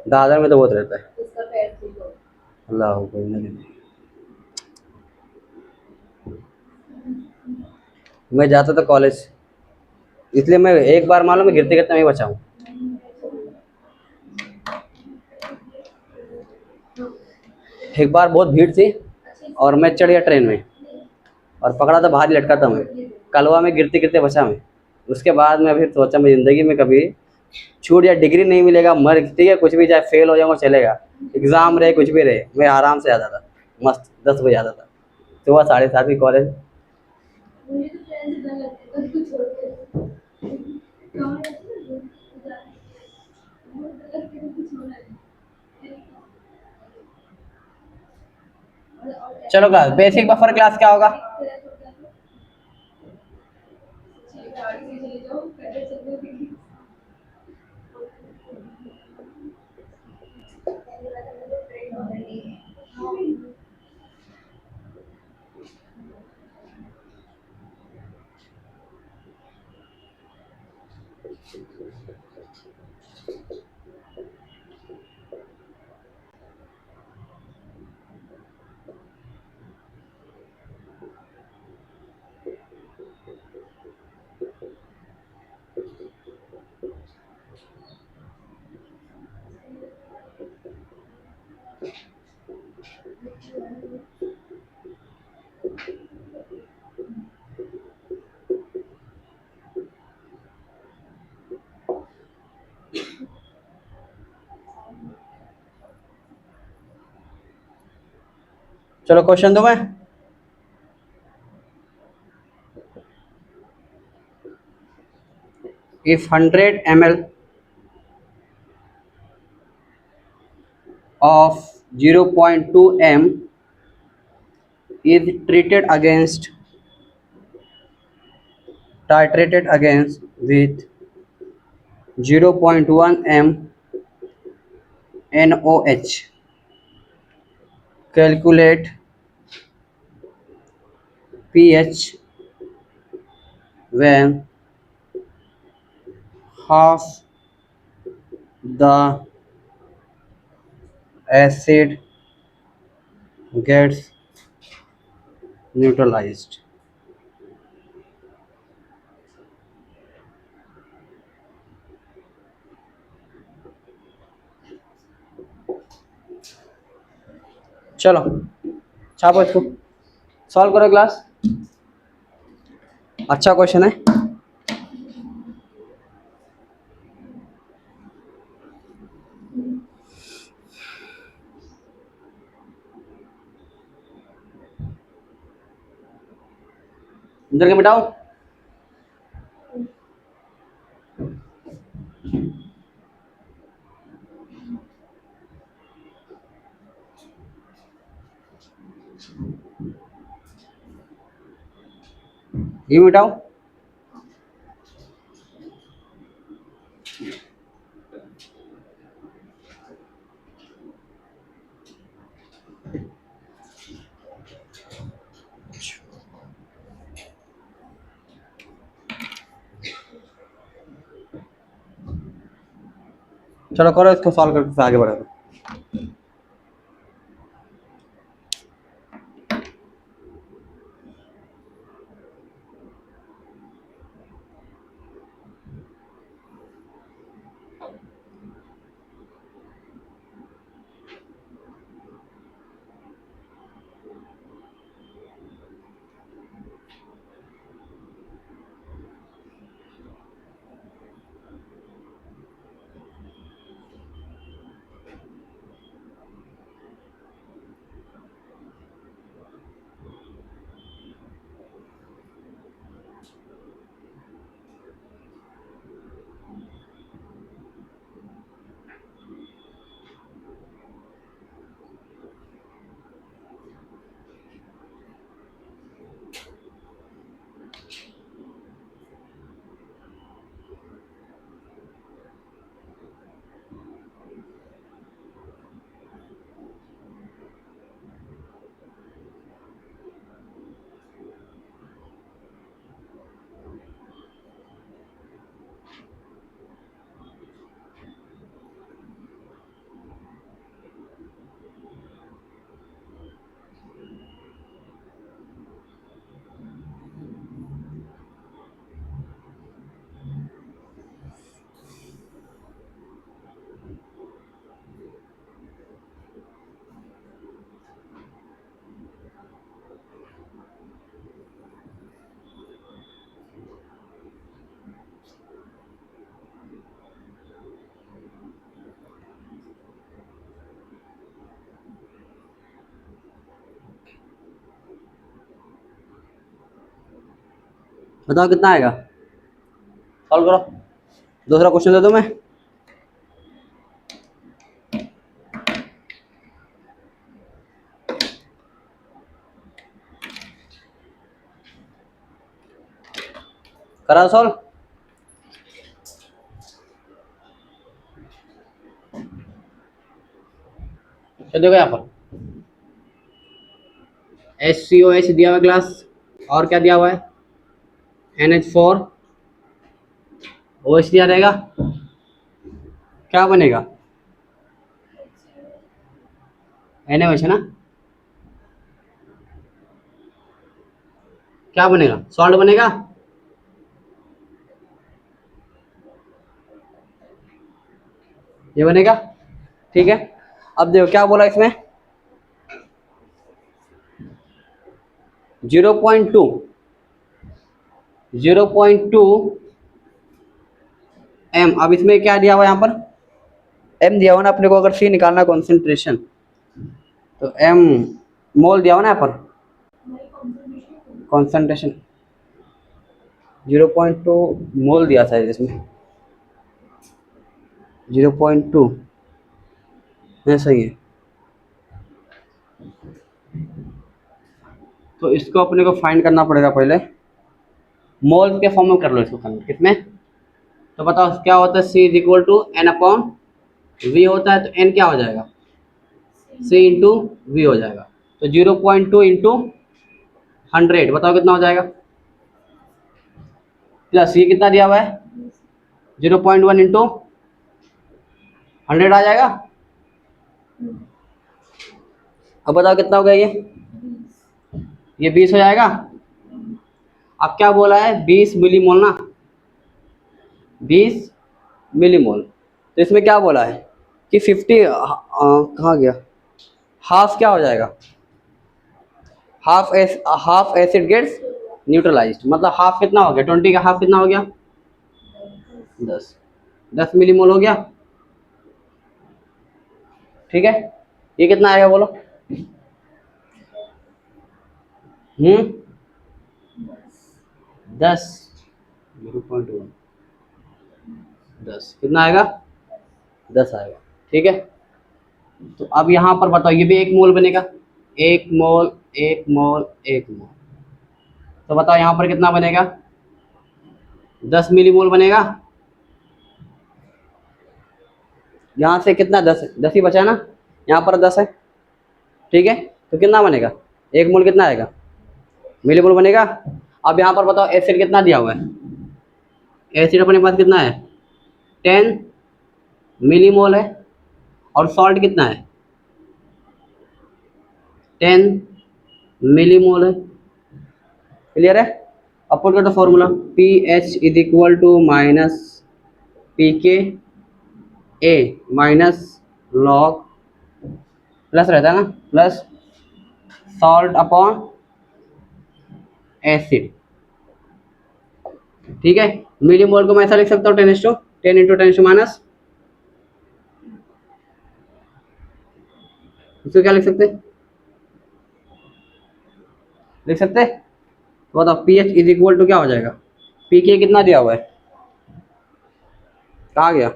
दादर में तो बहुत रहता है। अल्लाह अकबर, नहीं। मैं जाता था कॉलेज, इसलिए मैं एक बार मालूम है गिरते गिरते मैं बचा हूँ। एक बार बहुत भीड़ थी और मैं चढ़ गया ट्रेन में और पकड़ा था, बाहर ही लटका था मैं। कलवा में गिरते गिरते बचा मैं। उसके बाद मैं फिर सोचा मैं ज़िंदगी में कभी छूट या डिग्री नहीं मिलेगा, मर ठीक है कुछ भी, चाहे फेल हो जाऊँगा चलेगा, एग्ज़ाम रहे कुछ भी रहे, मैं आराम से आता था। मस्त 10 बजे आता था, सुबह 7:30 की कॉलेज। चलो क्लास, बेसिक बफर क्लास क्या होगा? चलो क्वेश्चन दो मैं। If 100 ml of 0.2 m is titrated against with 0.1 m NOH, calculate pH when half the acid gets neutralized. चलो छापो इसको, सॉल्व करो क्लास। अच्छा क्वेश्चन है। इधर के मिटाओ। ये मिटाओ। चलो करो इसको, सॉल्व करके फिर आगे बढ़ो। बताओ कितना आएगा, सॉल्व करो। दूसरा क्वेश्चन दे दूं मैं। करा सॉल्व। तो देखो यहाँ पर HCOH दिया हुआ है ग्लास, और क्या दिया हुआ है NH4 OH दिया रहेगा, क्या बनेगा NaOH है ना, क्या बनेगा सॉल्ट बनेगा। ये बनेगा, ठीक है। अब देखो क्या बोला इसमें 0.2 m। अब इसमें क्या दिया हुआ है यहाँ पर m दिया हुआ ना अपने को, अगर C निकालना कॉन्सेंट्रेशन तो m मोल दिया हुआ ना यहाँ पर कॉन्सेंट्रेशन 0.2 मोल दिया था इसमें 0.2 सही है। तो इसको अपने को फाइंड करना पड़ेगा पहले, मोल के फॉर्म में कर लो इसको कन्वर्ट कितने। तो बताओ क्या होता है C is equal to N/V होता है, तो N क्या हो जाएगा C इंटू V हो जाएगा। तो 0.2 इंटू 100 बताओ कितना हो जाएगा, प्लस ये कितना दिया हुआ है 0.1 इंटू 100 आ जाएगा। अब बताओ कितना हो गया ये 20 हो जाएगा। अब क्या बोला है 20 मिलीमोल ना, 20 मिलीमोल। तो इसमें क्या बोला है कि 50 कहाँ गया, हाफ क्या हो जाएगा, हाफ एसिड गेट्स न्यूट्रलाइज्ड, मतलब हाफ कितना हो गया 20 का हाफ कितना हो गया 10 मिलीमोल हो गया, ठीक है। ये कितना आएगा बोलो 10 0.1 10 कितना आएगा 10 आएगा, ठीक है। तो अब यहाँ पर बताओ ये भी 1 मोल बनेगा, 1 मोल 1 मोल 1 मोल, तो बताओ यहाँ पर कितना बनेगा 10 मिलीमोल बनेगा। यहाँ से कितना 10 ही बचा है ना, यहाँ पर 10 है, ठीक है। तो कितना बनेगा 1 मोल कितना आएगा मिलीमोल बनेगा। अब यहाँ पर बताओ एसिड कितना दिया हुआ है, एसिड अपने पास कितना है 10 मिलीमोल है, और सॉल्ट कितना है 10 मिलीमोल है, क्लियर है। अब पुट कर दो formula pH is equal to minus pKa minus log plus रहता है ना प्लस सॉल्ट अपॉन एसिड, ठीक है। मिलीमोल को मैं ऐसा लिख सकता हूँ 10 इंटू 10 माइनस, इसको क्या लिख सकते तो बताओ pH इज इक्वल टू क्या हो जाएगा, pK कितना दिया हुआ है कहाँ गया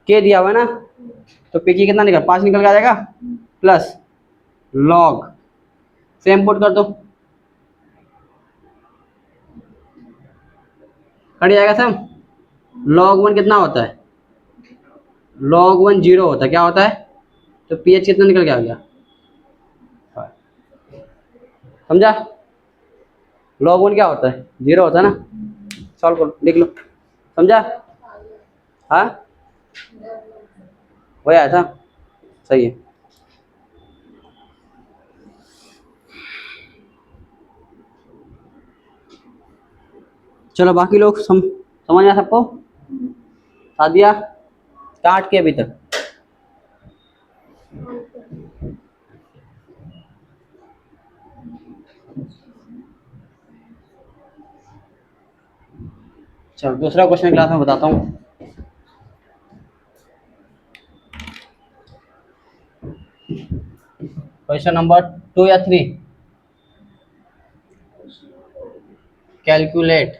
K दिया हुआ है ना, तो pK कितना निकल 5 निकल के आ जाएगा प्लस लॉग सेम पुट कर दो कट जाएगा सम। log 1 कितना होता है log 1 0 होता है, क्या होता है, तो pH कितना निकल के आ गया समझा। log 1 क्या होता है 0 होता है ना, सॉल्व करो लिख लो, समझा। हाँ हो आया था, सही है। चलो बाकी लोग समझ आया सबको, सादिया स्टार्ट किया अभी तक, चलो दूसरा क्वेश्चन क्लास में बताता हूँ। क्वेश्चन नंबर 2 या 3, calculate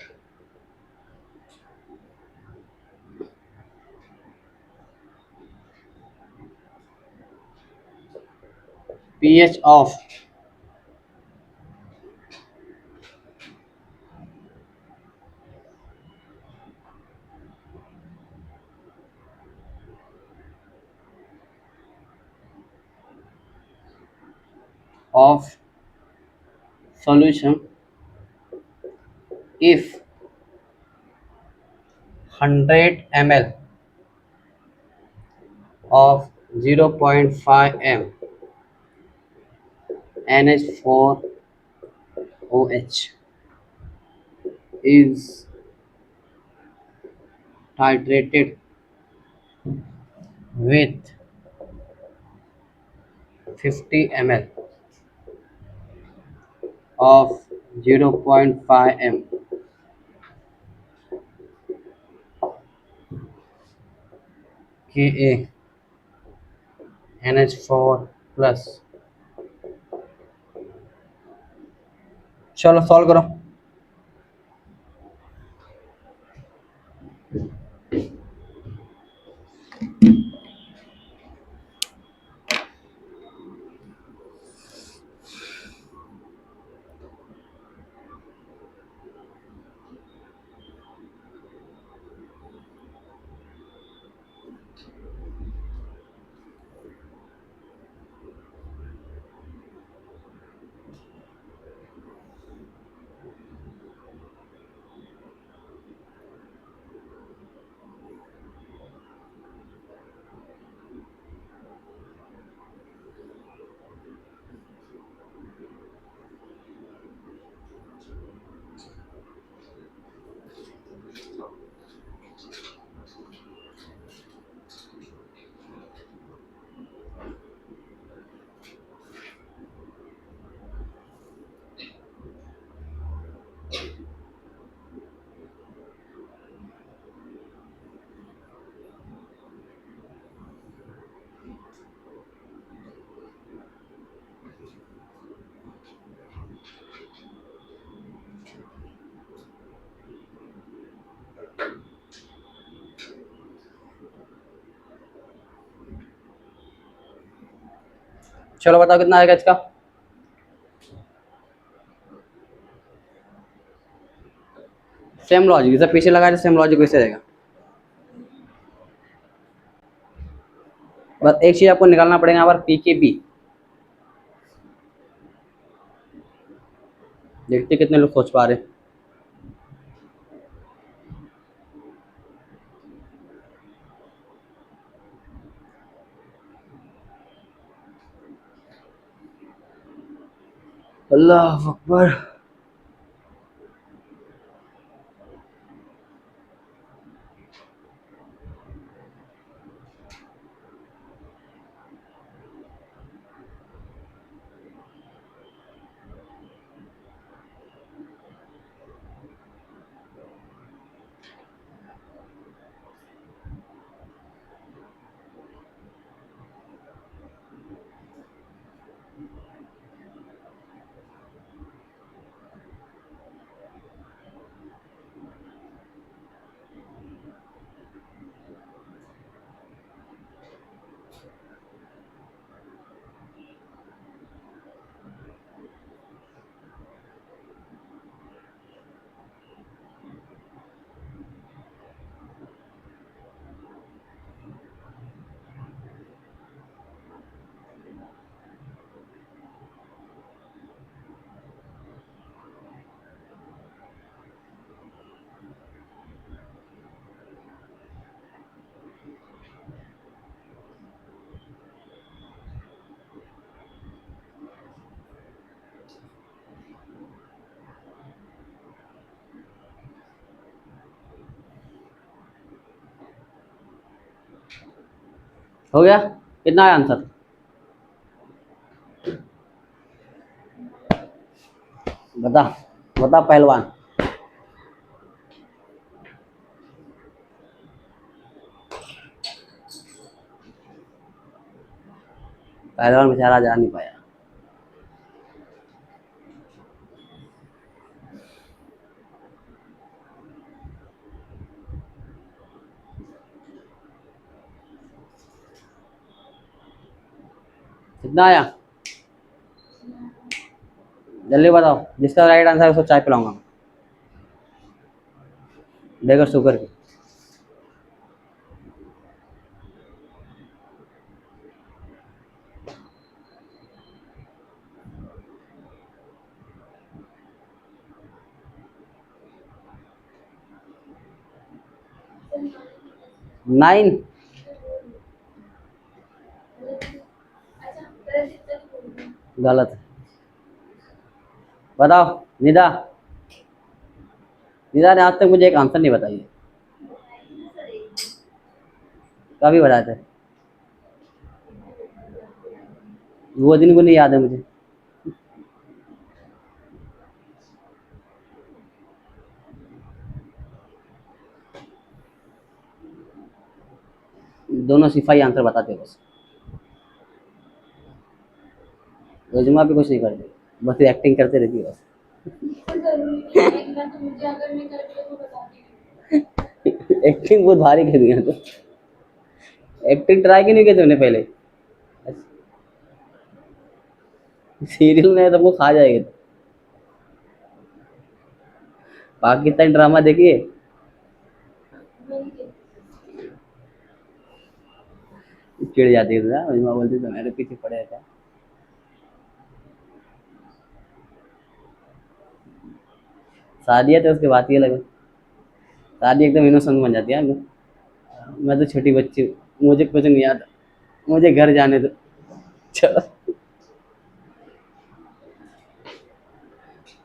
pH of of solution if 100 ml of 0.5 m NH4OH is titrated with 50 ml of 0.5 m Ka NH4 plus। चलो सॉल्व करो। चलो बताओ कितना आएगा इसका। सेम लॉजिक, जैसे पीछे लगा है सेम लॉजिक वैसे रहेगा। बस एक चीज आपको निकालना पड़ेगा यहाँ पर पी के बी। देखते कितने लोग सोच पा रहे हैं। अल्लाह अकबर। हो गया, कितना है आंसर? बता बता पहलवान। पहलवान बेचारा जा नहीं पाया। कितना आया जल्दी बताओ, जिसका राइट आंसर है उसको चाय पिलाऊंगा बगैर शुगर के। 9। अच्छा गलत जितना भी बोल रही हूँ। गलत है। बताओ निदा, निदा ने आज तक मुझे एक आंसर नहीं बताई है। कभी बताए थे? वो दिन को नहीं याद है मुझे। दोनों सिपाही आंसर बताते हो बस। रोजमा भी कुछ नहीं करते, बस एक्टिंग करते रहती है बस। तो जरूरी नहीं है देखना, तो मुझे अगर मैं कर रही हूँ तो बताती हूँ। एक्टिंग बहुत भारी कर दिया तो। एक्टिंग ट्राई क्यों नहीं की तुमने पहले? सीरियल में तुमको खा जाएगी। पाकिस्तानी ड्रामा देखिए। नहीं देखती। चिढ़ जाती है ना, रोजमा बोलती तो मेरे पीछे पड़े रहता है। शादी है तो उसकी बात ही अलग है। शादी एकदम इनोसेंट बन जाती है ना। मैं तो छोटी बच्ची हूँ, मुझे कुछ नहीं आता, मुझे घर जाने दो। चलो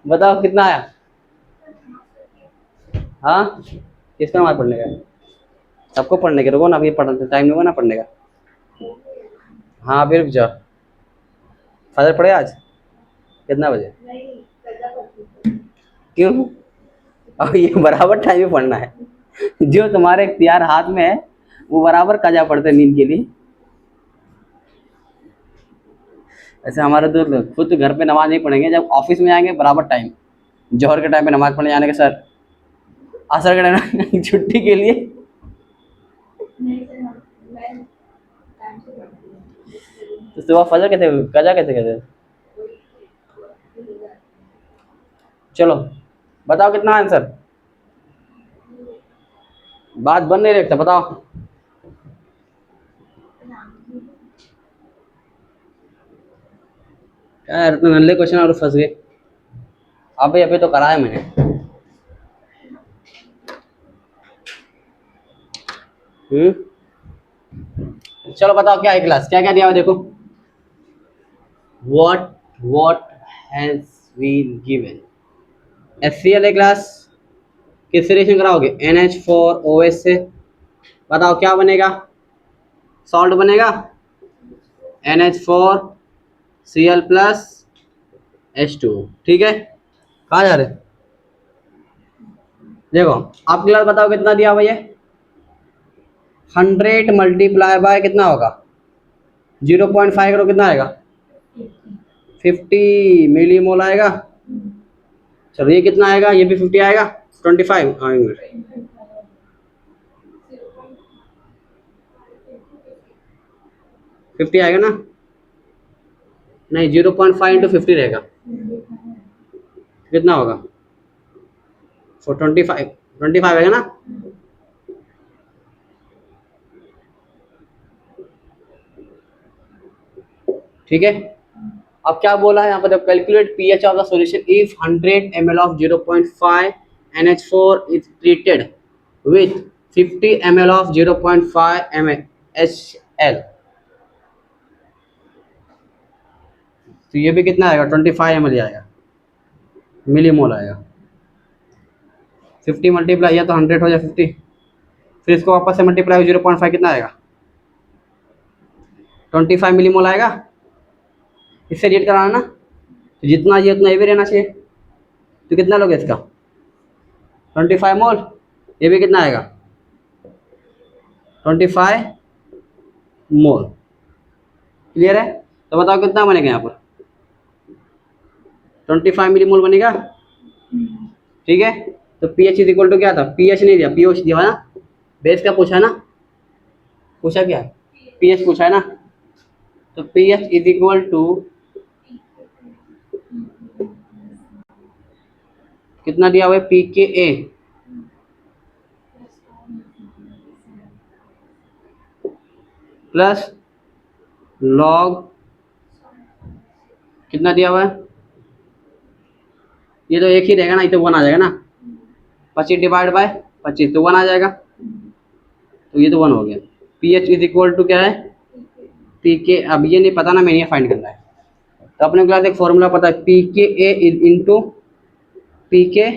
बताओ कितना आया? हाँ, किसका मार पढ़ने का है? सबको पढ़ने के, रुको ना, अभी पढ़ने टाइम नहीं होगा ना पढ़ने का। हाँ अभी रुक जाओ। फजर पढ़े आज कितना बजे? नहीं सजा करती हूँ। क्यों? अब ये बराबर टाइम में पढ़ना है। जो तुम्हारे इख्तियार हाथ में है वो बराबर कजा पढ़ते हैं नींद के लिए। ऐसे हमारे तो खुद तो घर पे नमाज नहीं पढ़ेंगे, जब ऑफिस में आएंगे बराबर टाइम, जोहर के टाइम पे नमाज पढ़ने जाने के सर, असर के टाइम छुट्टी के लिए। नहीं सर मैं टाइम से पढ़ती हूँ। तो सुबह फजर कैसे, कजा कैसे कहते? चलो बताओ कितना आंसर? बात बन नहीं रखता, बताओ। यार इतने नल्ले क्वेश्चन और फंस गए। अबे अबे तो कराया मैंने। चलो बताओ क्या है क्लास, क्या क्या दिया हुआ देखो। what has been given? HCl है क्लास, किससे रिएक्शन कराओगे? NH4OH से। बताओ क्या बनेगा? सॉल्ट बनेगा NH4Cl प्लस H2। ठीक है, कहाँ जा रहे? देखो आप क्लास बताओ कितना दिया हुआ ये? 100 मल्टीप्लाई बाय कितना होगा? 0.5 करो कितना आएगा? 50 मिलीमोल आएगा। चलो ये कितना आएगा? ये भी 50 आएगा। 25 आएंगे। 50 आएगा ना? नहीं 0.5 इंटू 50 रहेगा, कितना होगा? 25 आएगा ना? ठीक है, अब क्या बोला है यहाँ पर? Calculate pH of the solution if 100 ml of 0.5 NH4 is treated with 50 ml of 0.5 HL। तो ये भी कितना आएगा? 25 ml आएगा, मिलीमोल आएगा। 50 मल्टीप्लाई, या तो 100 हो या 50, फिर इसको वापस से मल्टीप्लाई 0.5 कितना आएगा? 25 मिलीमोल आएगा। इससे रेट कराना ना, तो जितना ये उतना ये भी रहना चाहिए। तो कितना लोगे इसका? 25 मोल। ये भी कितना आएगा? 25 मोल। क्लियर है? तो बताओ कितना बनेगा यहाँ पर? 25 मिली मोल बनेगा। ठीक है, तो पीएच इज इक्वल टू क्या था? पीएच नहीं दिया, पीओच दिया ना। बेस का पूछा ना, पूछा क्या है? पीएच पूछा है ना। तो पीएच इज इक्वल टू कितना दिया हुआ है? पी के ए प्लस लॉग कितना दिया हुआ है? ये तो एक ही रहेगा ना, ये तो 1 आ जाएगा ना। 25 डिवाइड बाय 25 तो 1 आ जाएगा। तो ये तो 1 हो गया। P h is equal to क्या है, पी के, अब ये नहीं पता ना, मैंने ये फाइंड करना है। तो अपने को एक फॉर्मूला पता है, p k A is into P k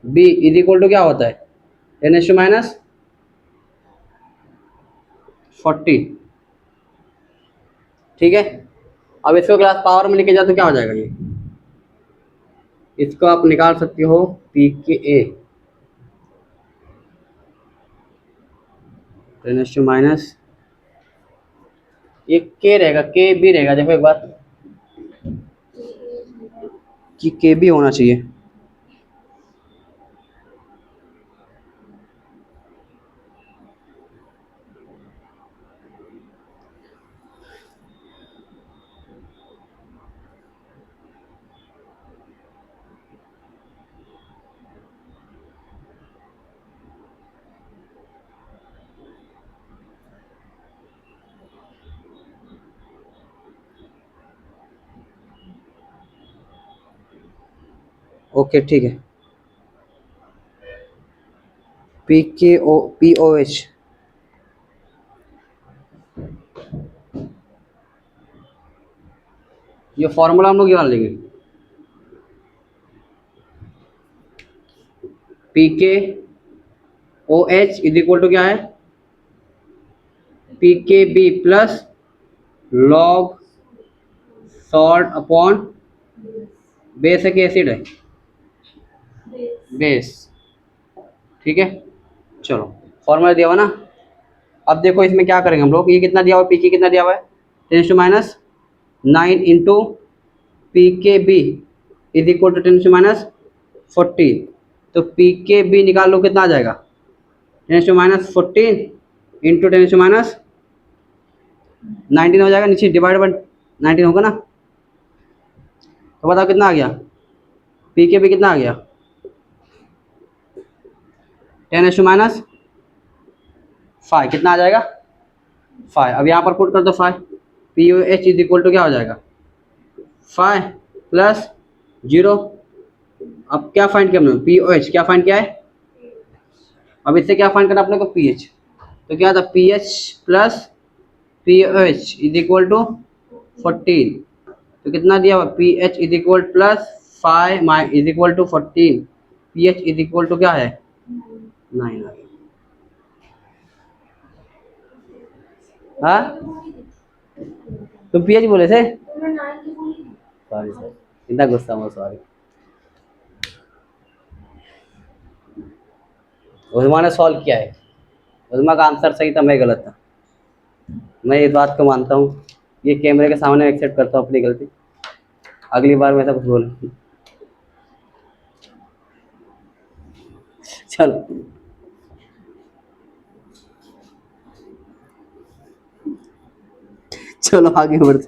B is equal to क्या होता है, 10⁻40। ठीक है, अब इसको क्लास पावर में लेके जाओ तो क्या हो जाएगा, ये इसको आप निकाल सकते हो पी के ए 10⁻, ये के रहेगा, के बी रहेगा। देखो एक बार कि के बी होना चाहिए, ओके ठीक है। पी ओ एच, ये फॉर्मूला हम लोग ये वाला लेंगे, p k o h is equal to क्या है, p k b plus log salt upon base है कि एसिड है, बेस। ठीक है, चलो फॉर्मूला दिया हुआ ना। अब देखो इसमें क्या करेंगे हम लोग, ये कितना दिया हुआ है, पी के कितना दिया हुआ है, 10⁻9 into P k B is equal to 10⁻14। तो पी के बी निकाल लो, कितना आ जाएगा, 10⁻14 इंटू 10⁻19 हो जाएगा, नीचे डिवाइड बाई 19 होगा ना। तो बताओ कितना आ गया, पी के बी कितना आ गया, 10⁻5 कितना आ जाएगा, 5। अब यहाँ पर पुट कर दो 5, p o h is equal to क्या हो जाएगा, 5 प्लस 0। अब क्या फाइंड किया हमने, पी ओ एच क्या फाइंड किया है, अब इससे क्या फाइंड करना अपने को, पी एच। तो क्या था, p h plus p o h is equal to 14। तो कितना दिया हुआ, p h is equal plus 5 is equal to 14, p h is equal to क्या है, 9 आ गया। हाँ तुम पी एच बोले थे, सॉरी सर, इतना गुस्सा हूँ, सॉरी। उस्मा ने सॉल्व किया है, उस्मा का आंसर सही था, मैं गलत था। मैं इस बात को मानता हूँ, ये कैमरे के सामने एक्सेप्ट करता हूँ अपनी गलती, अगली बार मैं ऐसा कुछ बोल। चलो चलो आगे बढ़ते,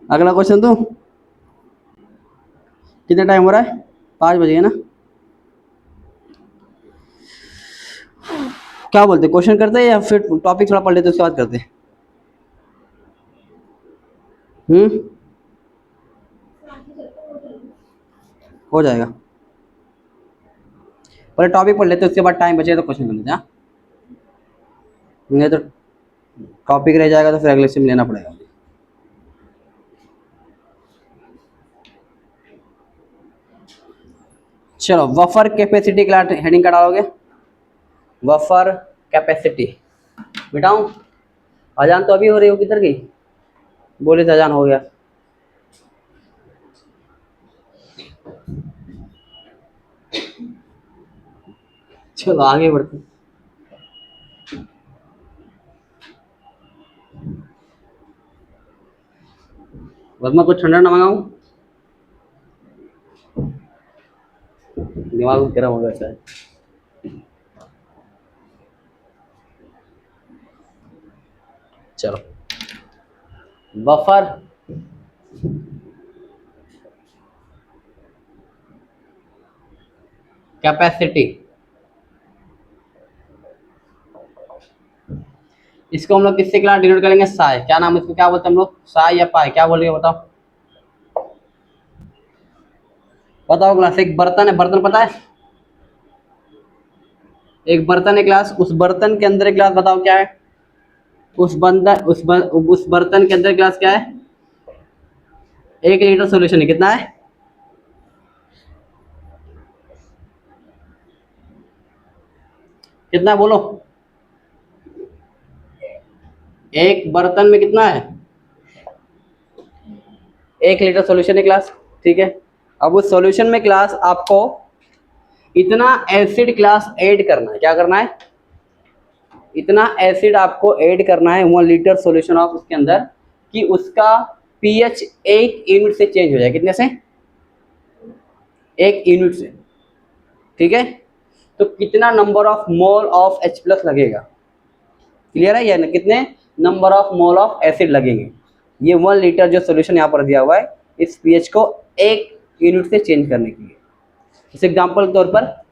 अगला क्वेश्चन। तो कितना टाइम हो रहा है, 5 बजे ना। क्या बोलते, क्वेश्चन करते हैं या फिर टॉपिक थोड़ा पढ़ लेते उसके बाद करते हैं। हो जाएगा, पहले टॉपिक पढ़ लेते उसके बाद टाइम बचे तो क्वेश्चन कर लेते हैं। नहीं तो टॉपिक रह जाएगा तो फिर अगले से लेना पड़ेगा। चलो वफर कैपेसिटी के लिए हेडिंग का डालोगे, वफर कैपेसिटी। मिटाऊं, अजान तो अभी हो रही हो, किधर गई, बोले तो अजान हो गया। चलो आगे बढ़ते, वरमा कुछ ठंडा ना मंगाऊं, दिमाग गर्म हो गया शायद। चलो बफर कैपेसिटी, इसको हम लोग किससे क्लास डिनोट करेंगे, साई। क्या नाम इसको, क्या बोलते हैं हम लोग, साई या पाई, क्या बोलेंगे बताओ, बताओ क्लास। एक बर्तन है, बर्तन पता है, एक बर्तन है ग्लास, उस बर्तन के अंदर एक ग्लास, बताओ क्या है? उस बर्तन के अंदर ग्लास क्या है? 1 लीटर सॉल्यूशन है, कितना है? कितना है बोलो? एक बर्तन में कितना है? 1 लीटर सॉल्यूशन है ग्लास, ठीक है। अब उस सॉल्यूशन में ग्लास आपको इतना एसिड ग्लास ऐड करना है, क्या करना है? इतना एसिड आपको ऐड करना है 1 लीटर सॉल्यूशन ऑफ उसके अंदर, कि उसका पीएच 1 यूनिट से चेंज हो जाए। कितने से? 1 यूनिट से, ठीक है। तो कितना number of mole of H plus लगेगा? क्लियर है? या कितने number of mole of acid लगेंगे? ये 1 लीटर जो सॉल्यूशन यहाँ पर दिया हुआ है, इस पीएच को 1 यूनिट से चेंज करने के लिए। इस एग्जाम्पल के तौर पर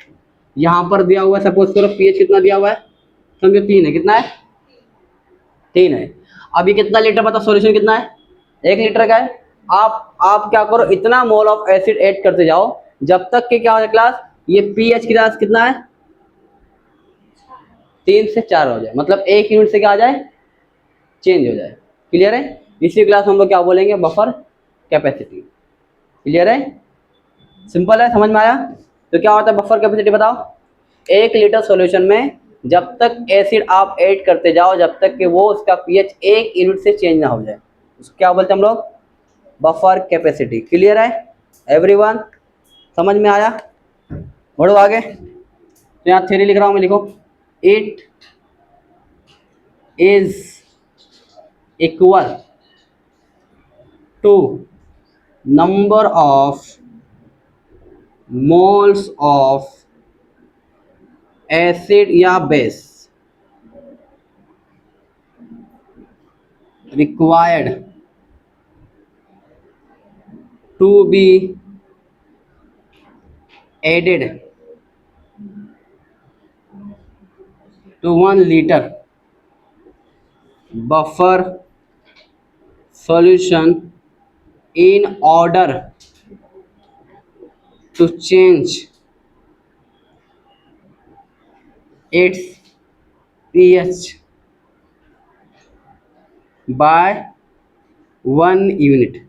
यहाँ पर दिया हुआ है, सपोज करो पीएच कितना दिया हुआ है, समझो 3 है। कितना है? 3 है। अभी कितना लीटर, बताओ सॉल्यूशन कितना है? 1 लीटर का है। आप क्या करो, इतना मोल ऑफ एसिड ऐड करते जाओ जब तक कि क्या हो जाए क्लास, ये पीएच की क्लास कितना है? 3 से 4 हो जाए, मतलब 1 यूनिट से क्या आ जाए? चेंज हो जाए। क्लियर है? इसी क्लास हम लोग क्या बोलेंगे? Buffer capacity. क्लियर है? सिंपल है, समझ में आया? तो क्या होता है बफर कैपेसिटी, बताओ? 1 लीटर सॉल्यूशन में जब तक एसिड आप ऐड करते जाओ जब तक कि वो उसका पीएच 1 यूनिट से चेंज ना हो जाए, उसको क्या बोलते हैं हम लोग? Buffer capacity. क्लियर है एवरीवन? समझ में आया? बढ़ो आगे। तो यहाँ थ्योरी लिख रहा हूँ मैं, लिखो। It is equal to number of moles of acid या base required to be added to 1 liter buffer solution in order to change its pH by 1 unit.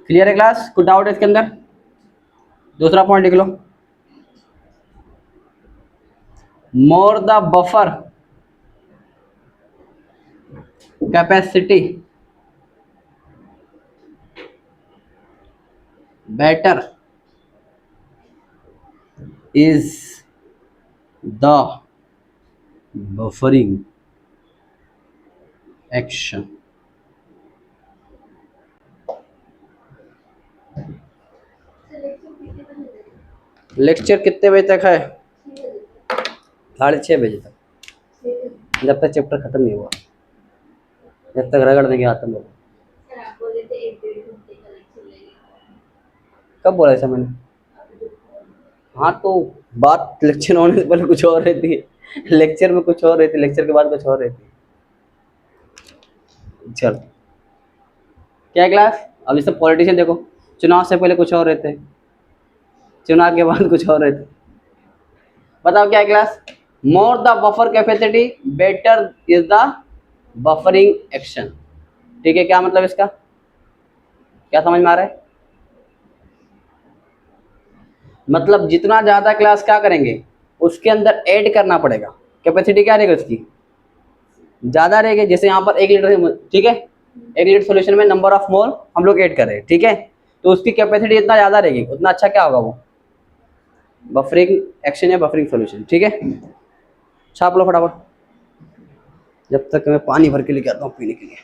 Clear है क्लास? कुछ डाउट है इसके अंदर? दूसरा पॉइंट लिख लो। More the buffer capacity better is the buffering action. Lecture कितने बजे तक है? 6:30 बजे तक, जब तक चैप्टर खत्म नहीं हुआ, जब तक रगड़ देंगे खत्म होगा। सर आप बोले थे 1-1.5 घंटे का लेक्चर लगेगा। कब बोला ऐसा मैंने? हाँ तो बात लेक्चर होने से पहले कुछ और रहती है, लेक्चर में कुछ और रहती है, लेक्चर के बाद कुछ और रहती है। चलो क्या क्लास? अब जैसे पॉलिटिशियन देखो, चुनाव से पहले कुछ और रहते हैं, चुनाव के बाद कुछ और रहते हैं। बताओ क्या class? More the buffer capacity better is the buffering action. ठीक है, क्या मतलब इसका? क्या समझ में आ रहा है? मतलब जितना ज़्यादा क्लास क्या करेंगे, उसके अंदर ऐड करना पड़ेगा। कैपेसिटी क्या रहेगी उसकी? ज़्यादा रहेगी। जैसे यहाँ पर 1 लीटर, ठीक है, 1 लीटर सॉल्यूशन में नंबर ऑफ मोल हम लोग ऐड कर रहे हैं, ठीक है, तो उसकी कैपेसिटी जितना ज़्यादा रहेगी उतना अच्छा क्या होगा? वो बफरिंग एक्शन या बफरिंग सॉल्यूशन। ठीक है, छाप लो फटाफट, जब तक मैं पानी भर के लेके आता हूँ पीने के लिए।